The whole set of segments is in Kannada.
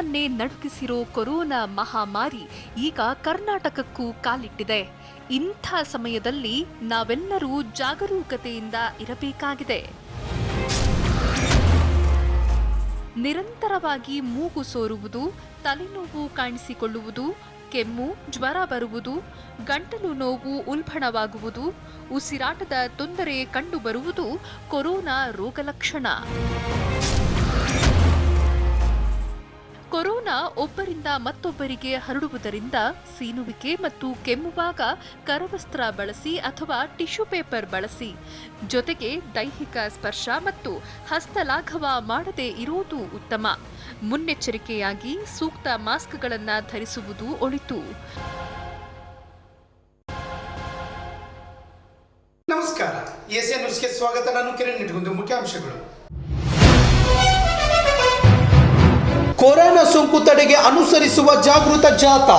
ವಿಶ್ವವನ್ನೇ ನಡುಗಿಸಿರೋ ಕೊರೋನಾ ಮಹಾಮಾರಿ ಈಗ ಕರ್ನಾಟಕಕ್ಕೂ ಕಾಲಿಟ್ಟಿದೆ. ಇಂಥ ಸಮಯದಲ್ಲಿ ನಾವೆಲ್ಲರೂ ಜಾಗರೂಕತೆಯಿಂದ ಇರಬೇಕಾಗಿದೆ. ನಿರಂತರವಾಗಿ ಮೂಗು ಸೋರುವುದು, ತಲೆನೋವು ಕಾಣಿಸಿಕೊಳ್ಳುವುದು, ಕೆಮ್ಮು, ಜ್ವರ ಬರುವುದು, ಗಂಟಲು ನೋವು ಉಲ್ಬಣವಾಗುವುದು, ಉಸಿರಾಟದ ತೊಂದರೆ ಕಂಡುಬರುವುದು ಕೊರೋನಾ ರೋಗಲಕ್ಷಣ. ಕೊರೋನಾ ಒಬ್ಬರಿಂದ ಮತ್ತೊಬ್ಬರಿಗೆ ಹರಡುವುದರಿಂದ ಸೀನುವಿಕೆ ಮತ್ತು ಕೆಮ್ಮುವಾಗ ಕರವಸ್ತ್ರ ಬಳಸಿ ಅಥವಾ ಟಿಶ್ಯೂ ಪೇಪರ್ ಬಳಸಿ, ಜೊತೆಗೆ ದೈಹಿಕ ಸ್ಪರ್ಶ ಮತ್ತು ಹಸ್ತಲಾಘವ ಮಾಡದೇ ಇರುವುದು ಉತ್ತಮ. ಮುನ್ನೆಚ್ಚರಿಕೆಯಾಗಿ ಸೂಕ್ತ ಮಾಸ್ಕ್ಗಳನ್ನು ಧರಿಸುವುದು ಒಳಿತು. ನಮಸ್ಕಾರ, ಎಸಿಎನ್ ನ್ಯೂಸ್ಗೆ ಸ್ವಾಗತ. ನಾನು ಕಿರಣ್ ನಿಟ್ಗುಂದು. ಮುಖ್ಯಾಂಶಗಳು: ಕೊರೋನಾ ಸೋಂಕು ತಡೆಗೆ ಅನುಸರಿಸುವ ಜಾಗೃತ ಜಾಥಾ.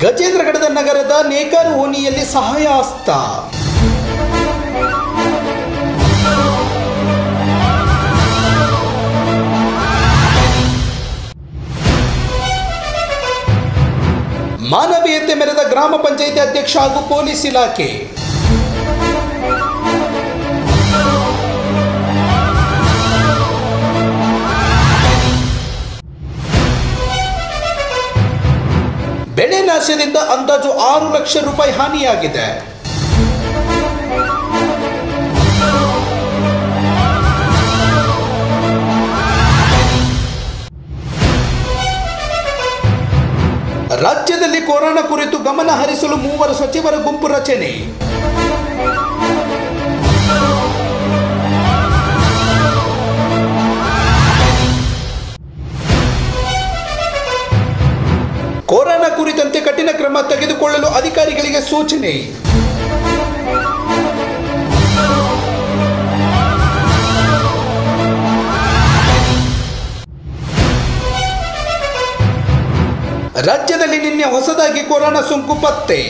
ಗಜೇಂದ್ರಗಢದ ನಗರದ ನೇಕಾರು ಓಣಿಯಲ್ಲಿ ಸಹಾಯ ಹಸ್ತ. ಮಾನವೀಯತೆ ಮೆರೆದ ಗ್ರಾಮ ಪಂಚಾಯಿತಿ ಅಧ್ಯಕ್ಷ ಹಾಗೂ ಪೊಲೀಸ್ ಇಲಾಖೆ. ಬೆಳೆ ನಾಶದಿಂದ ಅಂದಾಜು 6 ಲಕ್ಷ ರೂಪಾಯಿ ಹಾನಿಯಾಗಿದೆ. ರಾಜ್ಯದಲ್ಲಿ ಕೊರೋನಾ ಕುರಿತು ಗಮನ ಹರಿಸಲು 3 ಸಚಿವರ ಗುಂಪು ರಚನೆ. ಕೊರೋನಾ ಕುರಿತಂತೆ ಕಠಿಣ ಕ್ರಮ ತೆಗೆದುಕೊಳ್ಳಲು ಅಧಿಕಾರಿಗಳಿಗೆ ಸೂಚನೆ. ರಾಜ್ಯದಲ್ಲಿ ನಿನ್ನೆ ಹೊಸದಾಗಿ ಕೊರೋನಾ ಸೋಂಕು ಪತ್ತೆ.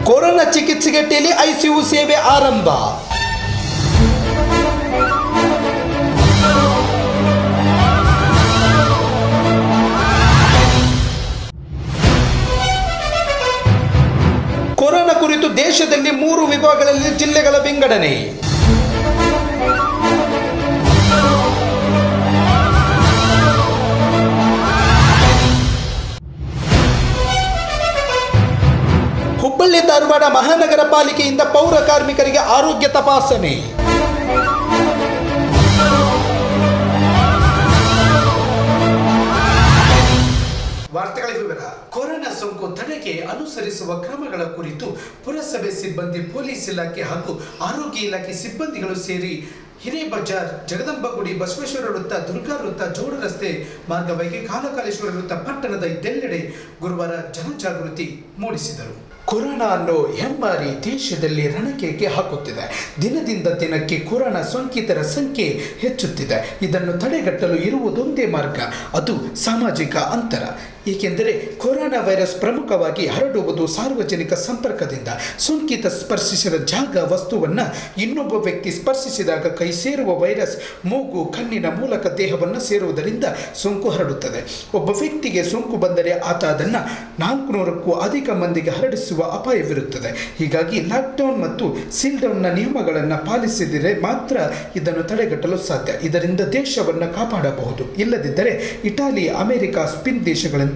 ಕೊರೋನಾ ಚಿಕಿತ್ಸೆಗೆ ಟೆಲಿ ಐಸಿಯು ಸೇವೆ ಆರಂಭ. ಕೊರೋನಾ ಕುರಿತು ದೇಶದಲ್ಲಿ 3 ವಿಭಾಗಗಳಲ್ಲಿ ಜಿಲ್ಲೆಗಳ ವಿಂಗಡಣೆ. ಹುಬ್ಬಳ್ಳಿ ಧಾರವಾಡ ಮಹಾನಗರ ಪಾಲಿಕೆಯಿಂದ ಪೌರ ಕಾರ್ಮಿಕರಿಗೆ ಆರೋಗ್ಯ ತಪಾಸಣೆ. ವಾರ್ತೆಗಳ ವಿವರ. ಕೊರೋನಾ ಸೋಂಕು ತಡೆಗೆ ಅನುಸರಿಸುವ ಕ್ರಮಗಳ ಕುರಿತು ಪುರಸಭೆ ಸಿಬ್ಬಂದಿ, ಪೊಲೀಸ್ ಇಲಾಖೆ ಹಾಗೂ ಆರೋಗ್ಯ ಇಲಾಖೆ ಸಿಬ್ಬಂದಿಗಳು ಸೇರಿ ಹಿರೇಬಜಾರ್, ಜಗದಂಬಗುಡಿ, ಬಸವೇಶ್ವರ ವೃತ್ತ, ದುರ್ಗಾ ವೃತ್ತ, ಜೋಡ ರಸ್ತೆ ಮಾರ್ಗವಾಗಿ ಕಾಲಕಾಲೇಶ್ವರ ವೃತ್ತ ಪಟ್ಟಣದ ಎಲ್ಲೆಡೆ ಗುರುವಾರ ಜನಜಾಗೃತಿ ಮೂಡಿಸಿದರು. ಕೊರೋನಾ ಅನ್ನೋ ಹೆಮ್ಮಾರಿ ದೇಶದಲ್ಲಿ ರಣಕೇಕೆ ಹಾಕುತ್ತಿದೆ. ದಿನದಿಂದ ದಿನಕ್ಕೆ ಕೊರೋನಾ ಸೋಂಕಿತರ ಸಂಖ್ಯೆ ಹೆಚ್ಚುತ್ತಿದೆ. ಇದನ್ನು ತಡೆಗಟ್ಟಲು ಇರುವುದೊಂದೇ ಮಾರ್ಗ, ಅದು ಸಾಮಾಜಿಕ ಅಂತರ. ಏಕೆಂದರೆ ಕೊರೋನಾ ವೈರಸ್ ಪ್ರಮುಖವಾಗಿ ಹರಡುವುದು ಸಾರ್ವಜನಿಕ ಸಂಪರ್ಕದಿಂದ. ಸೋಂಕಿತ ಸ್ಪರ್ಶಿಸಿದ ಜಾಗ, ವಸ್ತುವನ್ನು ಇನ್ನೊಬ್ಬ ವ್ಯಕ್ತಿ ಸ್ಪರ್ಶಿಸಿದಾಗ ಕೈ ಸೇರುವ ವೈರಸ್ ಮೂಗು, ಕಣ್ಣಿನ ಮೂಲಕ ದೇಹವನ್ನು ಸೇರುವುದರಿಂದ ಸೋಂಕು ಹರಡುತ್ತದೆ. ಒಬ್ಬ ವ್ಯಕ್ತಿಗೆ ಸೋಂಕು ಬಂದರೆ ಆತ ಅದನ್ನು 400ಕ್ಕೂ ಅಧಿಕ ಮಂದಿಗೆ ಹರಡಿಸುವ ಅಪಾಯವಿರುತ್ತದೆ. ಹೀಗಾಗಿ ಲಾಕ್ಡೌನ್ ಮತ್ತು ಸೀಲ್ಡೌನ್ನ ನಿಯಮಗಳನ್ನು ಪಾಲಿಸಿದರೆ ಮಾತ್ರ ಇದನ್ನು ತಡೆಗಟ್ಟಲು ಸಾಧ್ಯ. ಇದರಿಂದ ದೇಶವನ್ನು ಕಾಪಾಡಬಹುದು. ಇಲ್ಲದಿದ್ದರೆ ಇಟಲಿ, ಅಮೆರಿಕ, ಸ್ಪೇನ್ ದೇಶಗಳಂತೆ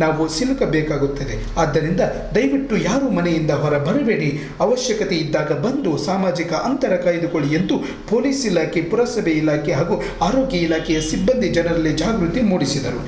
ನಾವು ಸಿಲುಕಬೇಕಾಗುತ್ತದೆ. ಆದ್ದರಿಂದ ದಯವಿಟ್ಟು ಯಾರು ಮನೆಯಿಂದ ಹೊರ ಬರಬೇಡಿ. ಅವಶ್ಯಕತೆ ಇದ್ದಾಗ ಬಂದು ಸಾಮಾಜಿಕ ಅಂತರ ಕಾಯ್ದುಕೊಳ್ಳಿ ಎಂದು ಪೊಲೀಸ್ ಇಲಾಖೆ, ಪುರಸಭೆ ಇಲಾಖೆ ಹಾಗೂ ಆರೋಗ್ಯ ಇಲಾಖೆಯ ಸಿಬ್ಬಂದಿ ಜನರಲ್ಲಿ ಜಾಗೃತಿ ಮೂಡಿಸಿದರು.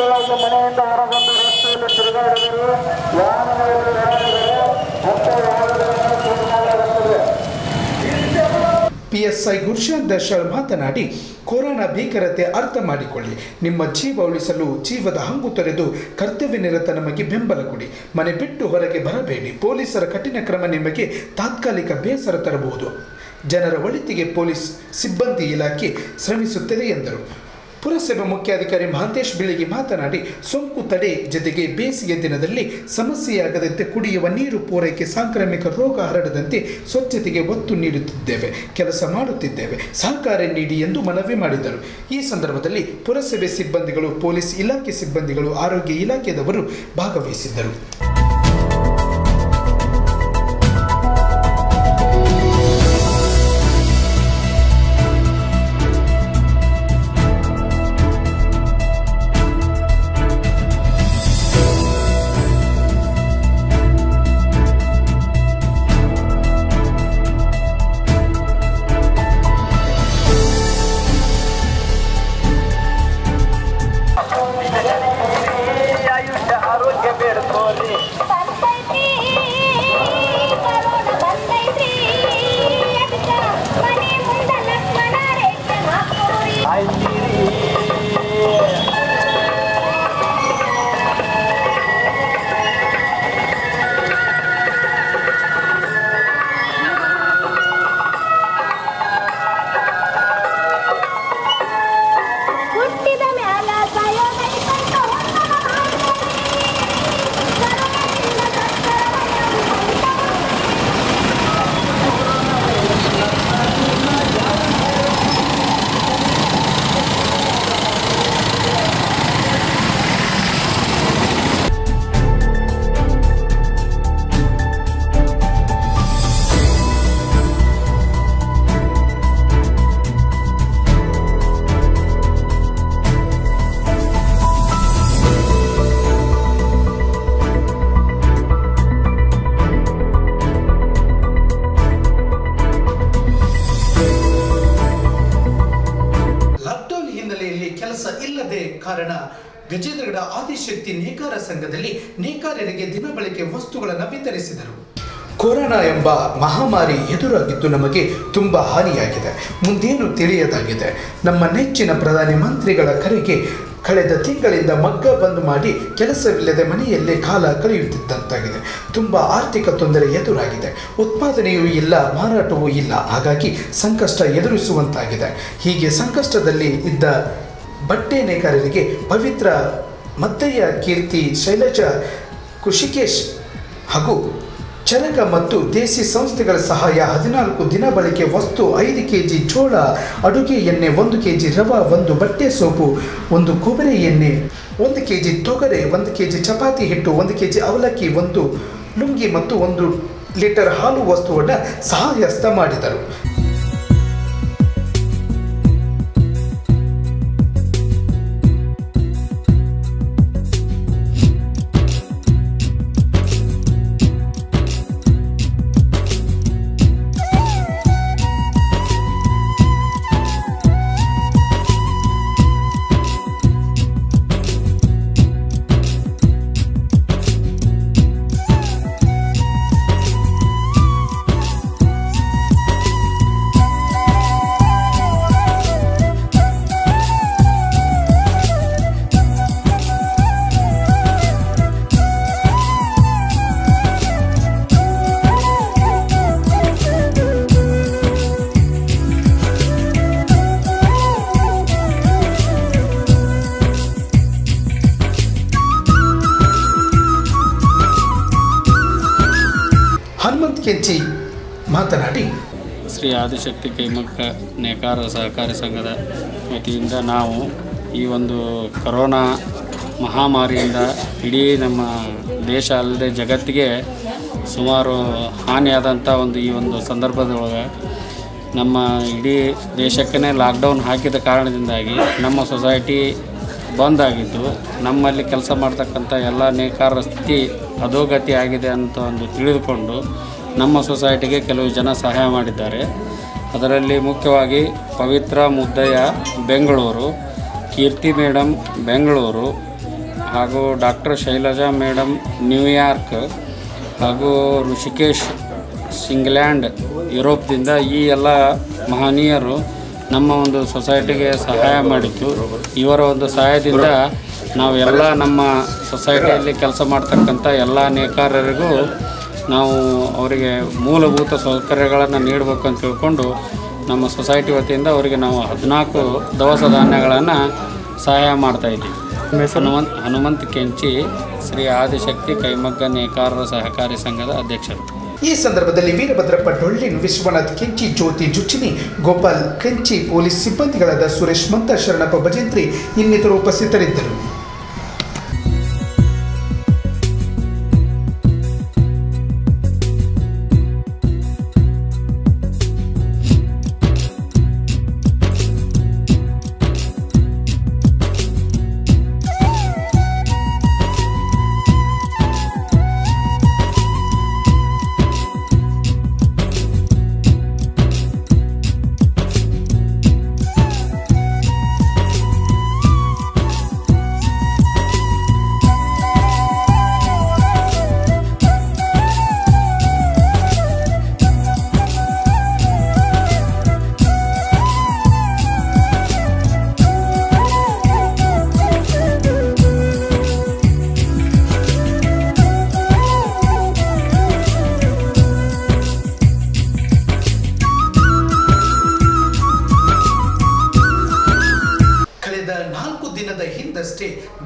ಅಗತ್ಯವಾಗಿ ಮನೆಯಿಂದ ಹೊರಬಂದು ರಸ್ತೆಯಲ್ಲಿ ತಿರುಗಾಡಿದರು, ವಾಹನಗಳಲ್ಲಿ ಓಡಾಡಿದರು ಮತ್ತು ವಾಹನಗಳನ್ನು ಶುರು PSI ಗುರುಶಾಂತ್ ದರ್ಶಾಳ್ ಮಾತನಾಡಿ, ಕೊರೋನಾ ಭೀಕರತೆ ಅರ್ಥ ಮಾಡಿಕೊಳ್ಳಿ. ನಿಮ್ಮ ಜೀವ ಉಳಿಸಲು ಜೀವದ ಹಂಗು ತೊರೆದು ಕರ್ತವ್ಯ ನಿರತ ನಮಗೆ ಬೆಂಬಲ ಕೊಡಿ. ಮನೆ ಬಿಟ್ಟು ಹೊರಗೆ ಬರಬೇಡಿ. ಪೊಲೀಸರ ಕಠಿಣ ಕ್ರಮ ನಿಮಗೆ ತಾತ್ಕಾಲಿಕ ಬೇಸರ ತರಬಹುದು. ಜನರ ಒಳಿತಿಗೆ ಪೊಲೀಸ್ ಸಿಬ್ಬಂದಿ ಇಲಾಖೆ ಶ್ರಮಿಸುತ್ತದೆ ಎಂದರು. ಪುರಸಭೆ ಮುಖ್ಯಾಧಿಕಾರಿ ಮಹಾಂತೇಶ್ ಬಿಳಿಗಿ ಮಾತನಾಡಿ, ಸೋಂಕು ತಡೆ ಜೊತೆಗೆ ಬೇಸಿಗೆ ದಿನದಲ್ಲಿ ಸಮಸ್ಯೆಯಾಗದಂತೆ ಕುಡಿಯುವ ನೀರು ಪೂರೈಕೆ, ಸಾಂಕ್ರಾಮಿಕ ರೋಗ ಹರಡದಂತೆ ಸ್ವಚ್ಛತೆಗೆ ಒತ್ತು ನೀಡುತ್ತಿದ್ದೇವೆ, ಕೆಲಸ ಮಾಡುತ್ತಿದ್ದೇವೆ, ಸಹಕಾರ ನೀಡಿ ಎಂದು ಮನವಿ ಮಾಡಿದರು. ಈ ಸಂದರ್ಭದಲ್ಲಿ ಪುರಸಭೆ ಸಿಬ್ಬಂದಿಗಳು, ಪೊಲೀಸ್ ಇಲಾಖೆ ಸಿಬ್ಬಂದಿಗಳು, ಆರೋಗ್ಯ ಇಲಾಖೆದವರು ಭಾಗವಹಿಸಿದ್ದರು. ಕಾರಣ ಗಜೇಂದ್ರಗಡ ಆದಿಶಕ್ತಿ ನೇಕಾರ ಸಂಘದಲ್ಲಿ ನೇಕಾರರಿಗೆ ದಿನಬಳಕೆ ವಸ್ತುಗಳನ್ನು ವಿತರಿಸಿದರು. ಕೊರೋನಾ ಎಂಬ ಮಹಾಮಾರಿ ಎದುರಾಗಿದ್ದು ನಮಗೆ ತುಂಬ ಹಾನಿಯಾಗಿದೆ. ಮುಂದೇನು ತಿಳಿಯದಾಗಿದೆ. ನಮ್ಮ ನೆಚ್ಚಿನ ಪ್ರಧಾನಿ ಮಂತ್ರಿಗಳ ಕರೆಗೆ ಕಳೆದ ತಿಂಗಳಿಂದ ಮಗ್ಗ ಬಂದ್ ಮಾಡಿ ಕೆಲಸವಿಲ್ಲದೆ ಮನೆಯಲ್ಲೇ ಕಾಲ ಕಳೆಯುತ್ತಿದ್ದಂತಾಗಿದೆ. ತುಂಬ ಆರ್ಥಿಕ ತೊಂದರೆ ಎದುರಾಗಿದೆ. ಉತ್ಪಾದನೆಯೂ ಇಲ್ಲ, ಮಾರಾಟವೂ ಇಲ್ಲ. ಹಾಗಾಗಿ ಸಂಕಷ್ಟ ಎದುರಿಸುವಂತಾಗಿದೆ. ಹೀಗೆ ಸಂಕಷ್ಟದಲ್ಲಿ ಇದ್ದ ಬಟ್ಟೆ ನೇಕಾರರಿಗೆ ಪವಿತ್ರ, ಮತ್ತಯ್ಯ, ಕೀರ್ತಿ, ಶೈಲಜಾ, ಕೃಷಿಕೇಶ್ ಹಾಗೂ ಚರಕ ಮತ್ತು ದೇಸಿ ಸಂಸ್ಥೆಗಳ ಸಹಾಯ 14 ದಿನ ಬಳಕೆ ವಸ್ತು, 5 ಕೆಜಿ ಜೋಳ, ಅಡುಗೆ ಎಣ್ಣೆ, 1 ಕೆಜಿ ರವೆ, 1 ಬಟ್ಟೆ ಸೋಪು, 1 ಕೊಬ್ಬರಿ ಎಣ್ಣೆ, 1 ಕೆಜಿ ತೊಗರೆ, 1 ಕೆಜಿ ಚಪಾತಿ ಹಿಟ್ಟು, 1 ಕೆಜಿ ಅವಲಕ್ಕಿ, 1 ಲುಂಗಿ ಮತ್ತು 1 ಲೀಟರ್ ಹಾಲು ವಸ್ತುವನ್ನು ಸಹಾಯಹಸ್ತ ಮಾಡಿದರು. ಹನುಮಂತ್ ಕೆಂಚಿ ಮಾತನಾಡಿ, ಶ್ರೀ ಆದಿಶಕ್ತಿ ಕೈಮಗ್ಗ ನೇಕಾರ ಸಹಕಾರಿ ಸಂಘದ ವತಿಯಿಂದ ನಾವು ಈ ಒಂದು ಕೊರೋನಾ ಮಹಾಮಾರಿಯಿಂದ ಇಡೀ ನಮ್ಮ ದೇಶ ಅಲ್ಲದೆ ಜಗತ್ತಿಗೆ ಸುಮಾರು ಹಾನಿಯಾದಂಥ ಈ ಒಂದು ಸಂದರ್ಭದೊಳಗೆ ನಮ್ಮ ಇಡೀ ದೇಶಕ್ಕೇ ಲಾಕ್ಡೌನ್ ಹಾಕಿದ ಕಾರಣದಿಂದಾಗಿ ನಮ್ಮ ಸೊಸೈಟಿ ಬಂದಾಗಿದ್ದು, ನಮ್ಮಲ್ಲಿ ಕೆಲಸ ಮಾಡ್ತಕ್ಕಂಥ ಎಲ್ಲ ನೇಕಾರರ ಸ್ಥಿತಿ ಅಧೋಗತಿ ಆಗಿದೆ ಅಂತ ತಿಳಿದುಕೊಂಡು ನಮ್ಮ ಸೊಸೈಟಿಗೆ ಕೆಲವು ಜನ ಸಹಾಯ ಮಾಡಿದ್ದಾರೆ. ಅದರಲ್ಲಿ ಮುಖ್ಯವಾಗಿ ಪವಿತ್ರ ಮುದ್ದಯ್ಯ ಬೆಂಗಳೂರು, ಕೀರ್ತಿ ಮೇಡಮ್ ಬೆಂಗಳೂರು, ಹಾಗೂ ಡಾಕ್ಟರ್ ಶೈಲಜಾ ಮೇಡಮ್ ನ್ಯೂಯಾರ್ಕ್ ಹಾಗೂ ಋಷಿಕೇಶ್ ಇಂಗ್ಲೆಂಡ್ ಯುರೋಪ್ದಿಂದ ಈ ಎಲ್ಲ ಮಹನೀಯರು ನಮ್ಮ ಒಂದು ಸೊಸೈಟಿಗೆ ಸಹಾಯ ಮಾಡಿದ್ದು. ಇವರ ಒಂದು ಸಹಾಯದಿಂದ ನಾವೆಲ್ಲ ನಮ್ಮ ಸೊಸೈಟಿಯಲ್ಲಿ ಕೆಲಸ ಮಾಡ್ತಕ್ಕಂಥ ಎಲ್ಲ ನೇಕಾರರಿಗೂ ನಾವು ಅವರಿಗೆ ಮೂಲಭೂತ ಸೌಕರ್ಯಗಳನ್ನು ನೀಡಬೇಕು ಅಂತ ತಿಳ್ಕೊಂಡು ನಮ್ಮ ಸೊಸೈಟಿ ವತಿಯಿಂದ ಅವರಿಗೆ ನಾವು 14 ದವಸ ಧಾನ್ಯಗಳನ್ನು ಸಹಾಯ ಮಾಡ್ತಾಯಿದ್ದೀವಿ. ಹನುಮಂತ್ ಕೆಂಚಿ, ಶ್ರೀ ಆದಿಶಕ್ತಿ ಕೈಮಗ್ಗ ನೇಕಾರರ ಸಹಕಾರಿ ಸಂಘದ ಅಧ್ಯಕ್ಷರು. ಈ ಸಂದರ್ಭದಲ್ಲಿ ವೀರಭದ್ರಪ್ಪ ಡೊಳ್ಳಿನ್, ವಿಶ್ವನಾಥ್ ಕೆಂಚಿ, ಜ್ಯೋತಿ ಜುಚ್ಚಿನಿ, ಗೋಪಾಲ್ ಕೆಂಚಿ, ಪೊಲೀಸ್ ಸಿಬ್ಬಂದಿಗಳಾದ ಸುರೇಶ್ ಮಂತ, ಶರಣಪ್ಪ ಭಜಂತ್ರಿ ಇನ್ನಿತರು ಉಪಸ್ಥಿತರಿದ್ದರು.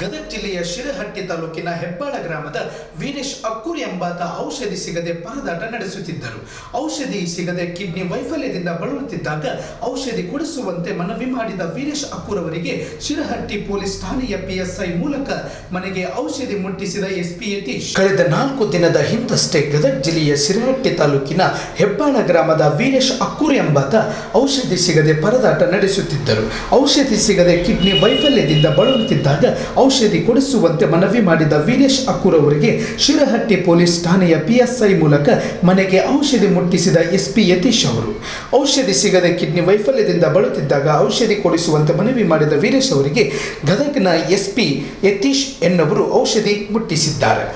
ಗದಗ ಜಿಲ್ಲೆಯ ಶಿರಹಟ್ಟಿ ತಾಲೂಕಿನ ಹೆಬ್ಬಾಳ ಗ್ರಾಮದ ವೀರೇಶ್ ಅಕ್ಕೂರ್ ಎಂಬಾತ ಔಷಧಿ ಸಿಗದೆ ಪರದಾಟ ನಡೆಸುತ್ತಿದ್ದರು. ಔಷಧಿ ಸಿಗದೆ ಕಿಡ್ನಿ ವೈಫಲ್ಯದಿಂದ ಬಳಲುತ್ತಿದ್ದಾಗ ಔಷಧಿ ಕೊಡಿಸುವಂತೆ ಮನವಿ ಮಾಡಿದ ವೀರೇಶ್ ಅಕ್ಕೂರ್ ಅವರಿಗೆ ಶಿರಹಟ್ಟಿ ಪೊಲೀಸ್ ಠಾಣೆಯ PSI ಮೂಲಕ ಮನೆಗೆ ಔಷಧಿ ಮುಟ್ಟಿಸಿದ SP ಯತೀಶ್. ಕಳೆದ 4 ದಿನದ ಹಿಂದಷ್ಟೇ ಗದಗ ಜಿಲ್ಲೆಯ ಶಿರಹಟ್ಟಿ ತಾಲೂಕಿನ ಹೆಬ್ಬಾಳ ಗ್ರಾಮದ ವೀರೇಶ್ ಅಕ್ಕೂರ್ ಎಂಬಾತ ಔಷಧಿ ಸಿಗದೆ ಪರದಾಟ ನಡೆಸುತ್ತಿದ್ದರು. ಔಷಧಿ ಸಿಗದೆ ಕಿಡ್ನಿ ವೈಫಲ್ಯದಿಂದ ಬಳಲುತ್ತಿದ್ದಾಗ ಔಷಧಿ ಕೊಡಿಸುವಂತೆ ಮನವಿ ಮಾಡಿದ ವೀರೇಶ್ ಅಕ್ಕೂರ್ ಅವರಿಗೆ ಶಿರಹಟ್ಟಿ ಪೊಲೀಸ್ ಠಾಣೆಯ PSI ಮೂಲಕ ಮನೆಗೆ ಔಷಧಿ ಮುಟ್ಟಿಸಿದ SP ಯತೀಶ್ ಅವರು. ಔಷಧಿ ಸಿಗದೆ ಕಿಡ್ನಿ ವೈಫಲ್ಯದಿಂದ ಬಳಲುತ್ತಿದ್ದಾಗ ಔಷಧಿ ಕೊಡಿಸುವಂತೆ ಮನವಿ ಮಾಡಿದ ವೀರೇಶ್ ಅವರಿಗೆ ಗದಗ್ನ SP ಯತೀಶ್ ಎನ್ನವರು ಔಷಧಿ ಮುಟ್ಟಿಸಿದ್ದಾರೆ.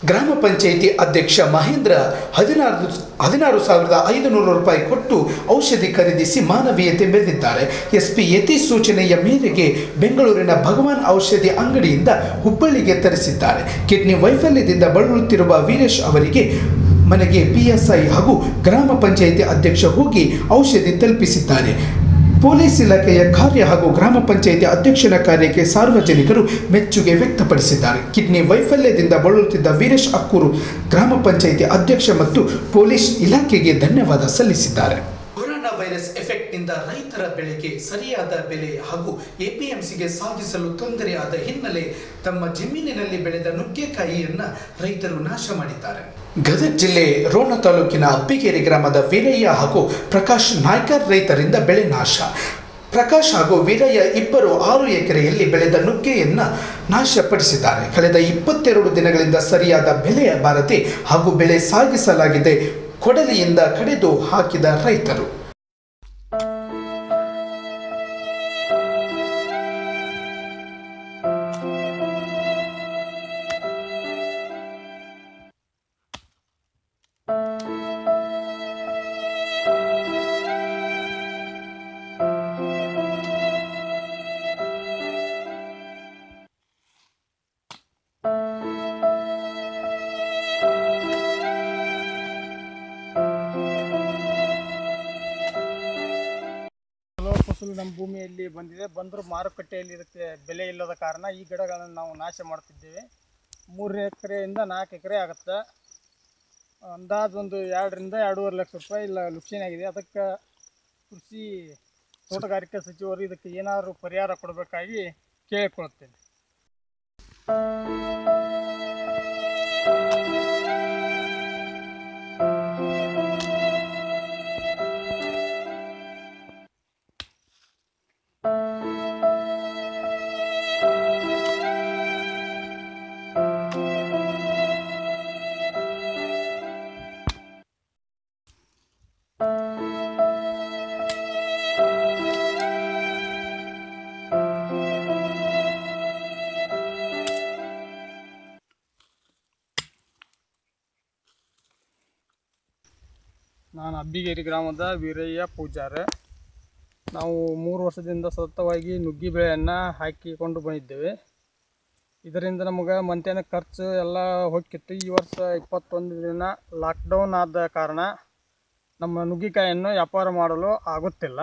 ಗ್ರಾಮ ಪಂಚಾಯಿತಿ ಅಧ್ಯಕ್ಷ ಮಹೇಂದ್ರ 16,500 ರೂಪಾಯಿ ಕೊಟ್ಟು ಔಷಧಿ ಖರೀದಿಸಿ ಮಾನವೀಯತೆ ಮೆರೆದಿದ್ದಾರೆ. SP ಯತೀಶ್ ಸೂಚನೆಯ ಮೇರೆಗೆ ಬೆಂಗಳೂರಿನ ಭಗವಾನ್ ಔಷಧಿ ಅಂಗಡಿಯಿಂದ ಹುಬ್ಬಳ್ಳಿಗೆ ತರಿಸಿದ್ದಾರೆ. ಕಿಡ್ನಿ ವೈಫಲ್ಯದಿಂದ ಬಳಲುತ್ತಿರುವ ವೀರೇಶ್ ಅವರಿಗೆ ಮನೆಗೆ PSI ಹಾಗೂ ಗ್ರಾಮ ಪಂಚಾಯಿತಿ ಅಧ್ಯಕ್ಷ ಹೋಗಿ ಔಷಧಿ ತಲುಪಿಸಿದ್ದಾರೆ. ಪೊಲೀಸ್ ಇಲಾಖೆಯ ಕಾರ್ಯ ಹಾಗೂ ಗ್ರಾಮ ಪಂಚಾಯಿತಿ ಅಧ್ಯಕ್ಷನ ಕಾರ್ಯಕ್ಕೆ ಸಾರ್ವಜನಿಕರು ಮೆಚ್ಚುಗೆ ವ್ಯಕ್ತಪಡಿಸಿದ್ದಾರೆ. ಕಿಡ್ನಿ ವೈಫಲ್ಯದಿಂದ ಬಳಲುತ್ತಿದ್ದ ವೀರೇಶ್ ಅಕ್ಕೂರು ಗ್ರಾಮ ಪಂಚಾಯಿತಿ ಅಧ್ಯಕ್ಷ ಮತ್ತು ಪೊಲೀಸ್ ಇಲಾಖೆಗೆ ಧನ್ಯವಾದ ಸಲ್ಲಿಸಿದ್ದಾರೆ. ಕೊರೋನಾ ವೈರಸ್ ಎಫೆಕ್ಟ್ನಿಂದ ರೈತರ ಬೆಳೆಗೆ ಸರಿಯಾದ ಬೆಲೆ ಹಾಗೂ APMCಗೆ ಸಾಗಿಸಲು ತೊಂದರೆಯಾದ ಹಿನ್ನೆಲೆ ತಮ್ಮ ಜಮೀನಿನಲ್ಲಿ ಬೆಳೆದ ನುಗ್ಗೆಕಾಯಿಯನ್ನು ರೈತರು ನಾಶ ಮಾಡಿದ್ದಾರೆ. ಗದಗ ಜಿಲ್ಲೆ ರೋಣ ತಾಲೂಕಿನ ಅಬ್ಬಿಗೇರಿ ಗ್ರಾಮದ ವೀರಯ್ಯ ಹಾಗೂ ಪ್ರಕಾಶ್ ನಾಯ್ಕರ್ ರೈತರಿಂದ ಬೆಳೆ ನಾಶ. ಪ್ರಕಾಶ್ ಹಾಗೂ ವೀರಯ್ಯ ಇಬ್ಬರು 6 ಎಕರೆಯಲ್ಲಿ ಬೆಳೆದ ನುಗ್ಗೆಯನ್ನು ನಾಶಪಡಿಸಿದ್ದಾರೆ. ಕಳೆದ 22 ದಿನಗಳಿಂದ ಸರಿಯಾದ ಬೆಲೆಯ ಬಾರದೆ ಹಾಗೂ ಬೆಳೆ ಸಾಗಿಸಲಾಗಿದೆ ಕೊಡಲಿಯಿಂದ ಕಡಿದು ಹಾಕಿದ ರೈತರು. ಫಸಲು ನಮ್ಮ ಭೂಮಿಯಲ್ಲಿ ಬಂದರೂ ಮಾರುಕಟ್ಟೆಯಲ್ಲಿ ಇದಕ್ಕೆ ಬೆಲೆ ಇಲ್ಲದ ಕಾರಣ ಈ ಗಿಡಗಳನ್ನು ನಾವು ನಾಶ ಮಾಡ್ತಿದ್ದೇವೆ. 3 ಎಕರೆಯಿಂದ 4 ಎಕರೆ ಆಗುತ್ತೆ. ಅಂದಾಜು ಒಂದು 2 ರಿಂದ 2.5 ಲಕ್ಷ ರೂಪಾಯಿ ಇಲ್ಲ ಲುಕ್ಷಣೆ ಆಗಿದೆ. ಅದಕ್ಕೆ ಕೃಷಿ ತೋಟಗಾರಿಕೆ ಸಚಿವರು ಇದಕ್ಕೆ ಏನಾದರೂ ಪರಿಹಾರ ಕೊಡಬೇಕಾಗಿ ಕೇಳಿಕೊಳ್ಳುತ್ತೇನೆ. ನಾನು ಅಬ್ಬಿಗೇರಿ ಗ್ರಾಮದ ವೀರಯ್ಯ ಪೂಜಾರ. ನಾವು 3 ವರ್ಷದಿಂದ ಸತತವಾಗಿ ನುಗ್ಗಿ ಬೆಳೆಯನ್ನು ಹಾಕಿಕೊಂಡು ಬಂದಿದ್ದೇವೆ. ಇದರಿಂದ ನಮಗೆ ಮಂತ್ಯಾನ ಖರ್ಚು ಎಲ್ಲ ಹೋಗಿತ್ತು. ಈ ವರ್ಷ 21 ದಿನ ಲಾಕ್ಡೌನ್ ಆದ ಕಾರಣ ನಮ್ಮ ನುಗ್ಗಿಕಾಯನ್ನು ವ್ಯಾಪಾರ ಮಾಡಲು ಆಗುತ್ತಿಲ್ಲ.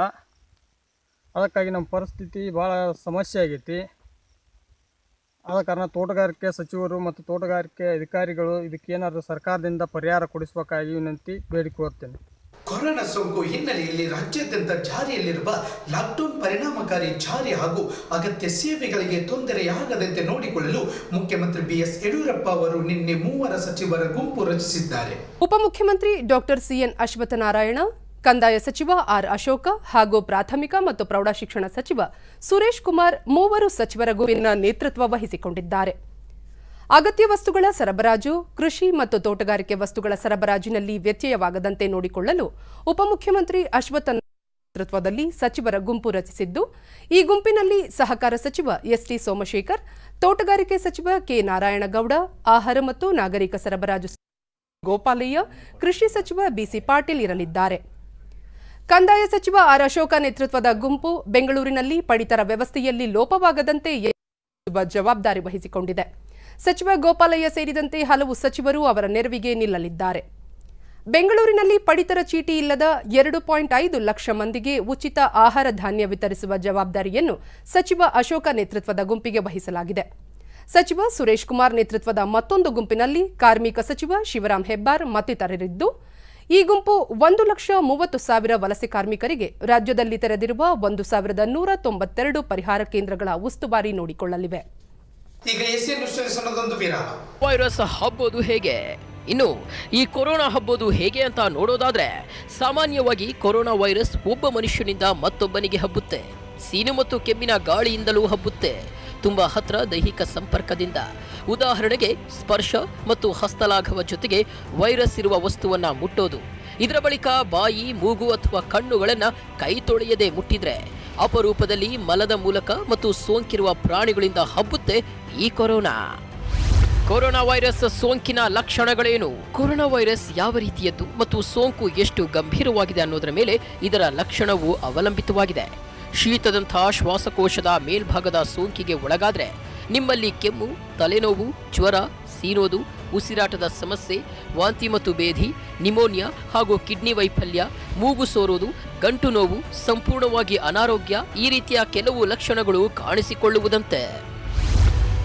ಅದಕ್ಕಾಗಿ ನಮ್ಮ ಪರಿಸ್ಥಿತಿ ಭಾಳ ಸಮಸ್ಯೆ ಆಗೈತಿ. ಆದ ಕಾರಣ ತೋಟಗಾರಿಕೆ ಸಚಿವರು ಮತ್ತು ತೋಟಗಾರಿಕೆ ಅಧಿಕಾರಿಗಳು ಇದಕ್ಕೇನಾದರೂ ಸರ್ಕಾರದಿಂದ ಪರಿಹಾರ ಕೊಡಿಸಬೇಕಾಗಿ ವಿನಂತಿ ಬೇಡಿಕೊಳ್ಳುತ್ತೇನೆ. ಕೊರೋನಾ ಸೋಂಕು ಹಿನ್ನೆಲೆಯಲ್ಲಿ ರಾಜ್ಯಾದ್ಯಂತ ಜಾರಿಯಲ್ಲಿರುವ ಲಾಕ್ಡೌನ್ ಪರಿಣಾಮಕಾರಿ ಜಾರಿ ಹಾಗೂ ಅಗತ್ಯ ಸೇವೆಗಳಿಗೆ ತೊಂದರೆಯಾಗದಂತೆ ನೋಡಿಕೊಳ್ಳಲು ಮುಖ್ಯಮಂತ್ರಿ ಬಿಎಸ್ ಯಡಿಯೂರಪ್ಪ ಅವರು ನಿನ್ನೆ 3 ಸಚಿವರ ಗುಂಪು ರಚಿಸಿದ್ದಾರೆ. ಉಪಮುಖ್ಯಮಂತ್ರಿ ಡಾಕ್ಟರ್ ಸಿಎನ್ ಅಶ್ವತ್ಥನಾರಾಯಣ, ಕಂದಾಯ ಸಚಿವ ಆರ್ ಅಶೋಕ ಹಾಗೂ ಪ್ರಾಥಮಿಕ ಮತ್ತು ಪ್ರೌಢಶಿಕ್ಷಣ ಸಚಿವ ಸುರೇಶ್ ಕುಮಾರ್ 3 ಸಚಿವರ ಗುಂಪಿನ ನೇತೃತ್ವ ವಹಿಸಿಕೊಂಡಿದ್ದಾರೆ. ಅಗತ್ಯ ವಸ್ತುಗಳ ಸರಬರಾಜು, ಕೃಷಿ ಮತ್ತು ತೋಟಗಾರಿಕೆ ವಸ್ತುಗಳ ಸರಬರಾಜಿನಲ್ಲಿ ವ್ಯತ್ಯಯವಾಗದಂತೆ ನೋಡಿಕೊಳ್ಳಲು ಉಪಮುಖ್ಯಮಂತ್ರಿ ನೇತೃತ್ವದಲ್ಲಿ ಸಚಿವರ ಗುಂಪು ರಚಿಸಿದ್ದು, ಈ ಗುಂಪಿನಲ್ಲಿ ಸಹಕಾರ ಸಚಿವ ಎಸ್ಟಿ ಸೋಮಶೇಖರ್, ತೋಟಗಾರಿಕೆ ಸಚಿವ ಕೆ ನಾರಾಯಣಗೌಡ, ಆಹಾರ ಮತ್ತು ನಾಗರಿಕ ಸರಬರಾಜು ಗೋಪಾಲಯ್ಯ, ಕೃಷಿ ಸಚಿವ ಬಿಸಿ ಪಾಟೀಲ್ ಇರಲಿದ್ದಾರೆ. ಕಂದಾಯ ಸಚಿವ ಆರ್ ಅಶೋಕ ನೇತೃತ್ವದ ಗುಂಪು ಬೆಂಗಳೂರಿನಲ್ಲಿ ಪಡಿತರ ವ್ಯವಸ್ಥೆಯಲ್ಲಿ ಲೋಪವಾಗದಂತೆ ಜವಾಬ್ದಾರಿ ವಹಿಸಿಕೊಂಡಿದೆ. ಸಚಿವ ಗೋಪಾಲಯ್ಯ ಸೇರಿದಂತೆ ಹಲವು ಸಚಿವರು ಅವರ ನೆರವಿಗೆ ನಿಲ್ಲಲಿದ್ದಾರೆ. ಬೆಂಗಳೂರಿನಲ್ಲಿ ಪಡಿತರ ಚೀಟಿ ಇಲ್ಲದ 2.5 ಲಕ್ಷ ಮಂದಿಗೆ ಉಚಿತ ಆಹಾರ ಧಾನ್ಯ ವಿತರಿಸುವ ಜವಾಬ್ದಾರಿಯನ್ನು ಸಚಿವ ಅಶೋಕ ನೇತೃತ್ವದ ಗುಂಪಿಗೆ ವಹಿಸಲಾಗಿದೆ. ಸಚಿವ ಸುರೇಶ್ ಕುಮಾರ್ ನೇತೃತ್ವದ ಮತ್ತೊಂದು ಗುಂಪಿನಲ್ಲಿ ಕಾರ್ಮಿಕ ಸಚಿವ ಶಿವರಾಂ ಹೆಬ್ಬಾರ್ ಮತ್ತಿತರರಿದ್ದು, ಈ ಗುಂಪು 1,30,000 ವಲಸೆ ಕಾರ್ಮಿಕರಿಗೆ ರಾಜ್ಯದಲ್ಲಿ ತೆರೆದಿರುವ 1,192 ಪರಿಹಾರ ಕೇಂದ್ರಗಳ ಉಸ್ತುವಾರಿ ನೋಡಿಕೊಳ್ಳಲಿವೆ. ವೈರಸ್ ಹಬ್ಬೋದು ಹೇಗೆ? ಇನ್ನು ಈ ಕೊರೋನಾ ಹಬ್ಬೋದು ಹೇಗೆ ಅಂತ ನೋಡೋದಾದ್ರೆ, ಸಾಮಾನ್ಯವಾಗಿ ಕೊರೋನಾ ವೈರಸ್ ಒಬ್ಬ ಮನುಷ್ಯನಿಂದ ಮತ್ತೊಬ್ಬನಿಗೆ ಹಬ್ಬುತ್ತೆ. ಸೀನು ಮತ್ತು ಕೆಮ್ಮಿನ ಗಾಳಿಯಿಂದಲೂ ಹಬ್ಬುತ್ತೆ. ತುಂಬಾ ಹತ್ರ ದೈಹಿಕ ಸಂಪರ್ಕದಿಂದ, ಉದಾಹರಣೆಗೆ ಸ್ಪರ್ಶ ಮತ್ತು ಹಸ್ತಲಾಘವ ಜೊತೆಗೆ ವೈರಸ್ ಇರುವ ವಸ್ತುವನ್ನ ಮುಟ್ಟೋದು. ಇದರ ಬಳಿಕ ಬಾಯಿ, ಮೂಗು ಅಥವಾ ಕಣ್ಣುಗಳನ್ನ ಕೈ ತೊಳೆಯದೆ ಮುಟ್ಟಿದ್ರೆ, ಅಪರೂಪದಲ್ಲಿ ಮಲದ ಮೂಲಕ ಮತ್ತು ಸೋಂಕಿರುವ ಪ್ರಾಣಿಗಳಿಂದ ಹಬ್ಬುತ್ತೆ ಈ ಕೊರೋನಾ. ಕೊರೋನಾ ವೈರಸ್ ಸೋಂಕಿನ ಲಕ್ಷಣಗಳೇನು? ಕೊರೋನಾ ವೈರಸ್ ಯಾವ ರೀತಿಯದ್ದು ಮತ್ತು ಸೋಂಕು ಎಷ್ಟು ಗಂಭೀರವಾಗಿದೆ ಅನ್ನೋದರ ಮೇಲೆ ಇದರ ಲಕ್ಷಣವು ಅವಲಂಬಿತವಾಗಿದೆ. ಶೀತದಂಥ ಶ್ವಾಸಕೋಶದ ಮೇಲ್ಭಾಗದ ಸೋಂಕಿಗೆ ಒಳಗಾದ್ರೆ ನಿಮ್ಮಲ್ಲಿ ಕೆಮ್ಮು, ತಲೆನೋವು, ಜ್ವರ, ಸೀನೋದು, ಉಸಿರಾಟದ ಸಮಸ್ಯೆ, ವಾಂತಿ ಮತ್ತು ಬೇಧಿ, ನಿಮೋನಿಯಾ ಹಾಗೂ ಕಿಡ್ನಿ ವೈಫಲ್ಯ, ಮೂಗು ಸೋರುವುದು, ಗಂಟು ನೋವು, ಸಂಪೂರ್ಣವಾಗಿ ಅನಾರೋಗ್ಯ, ಈ ರೀತಿಯ ಕೆಲವು ಲಕ್ಷಣಗಳು ಕಾಣಿಸಿಕೊಳ್ಳುವುದಂತೆ.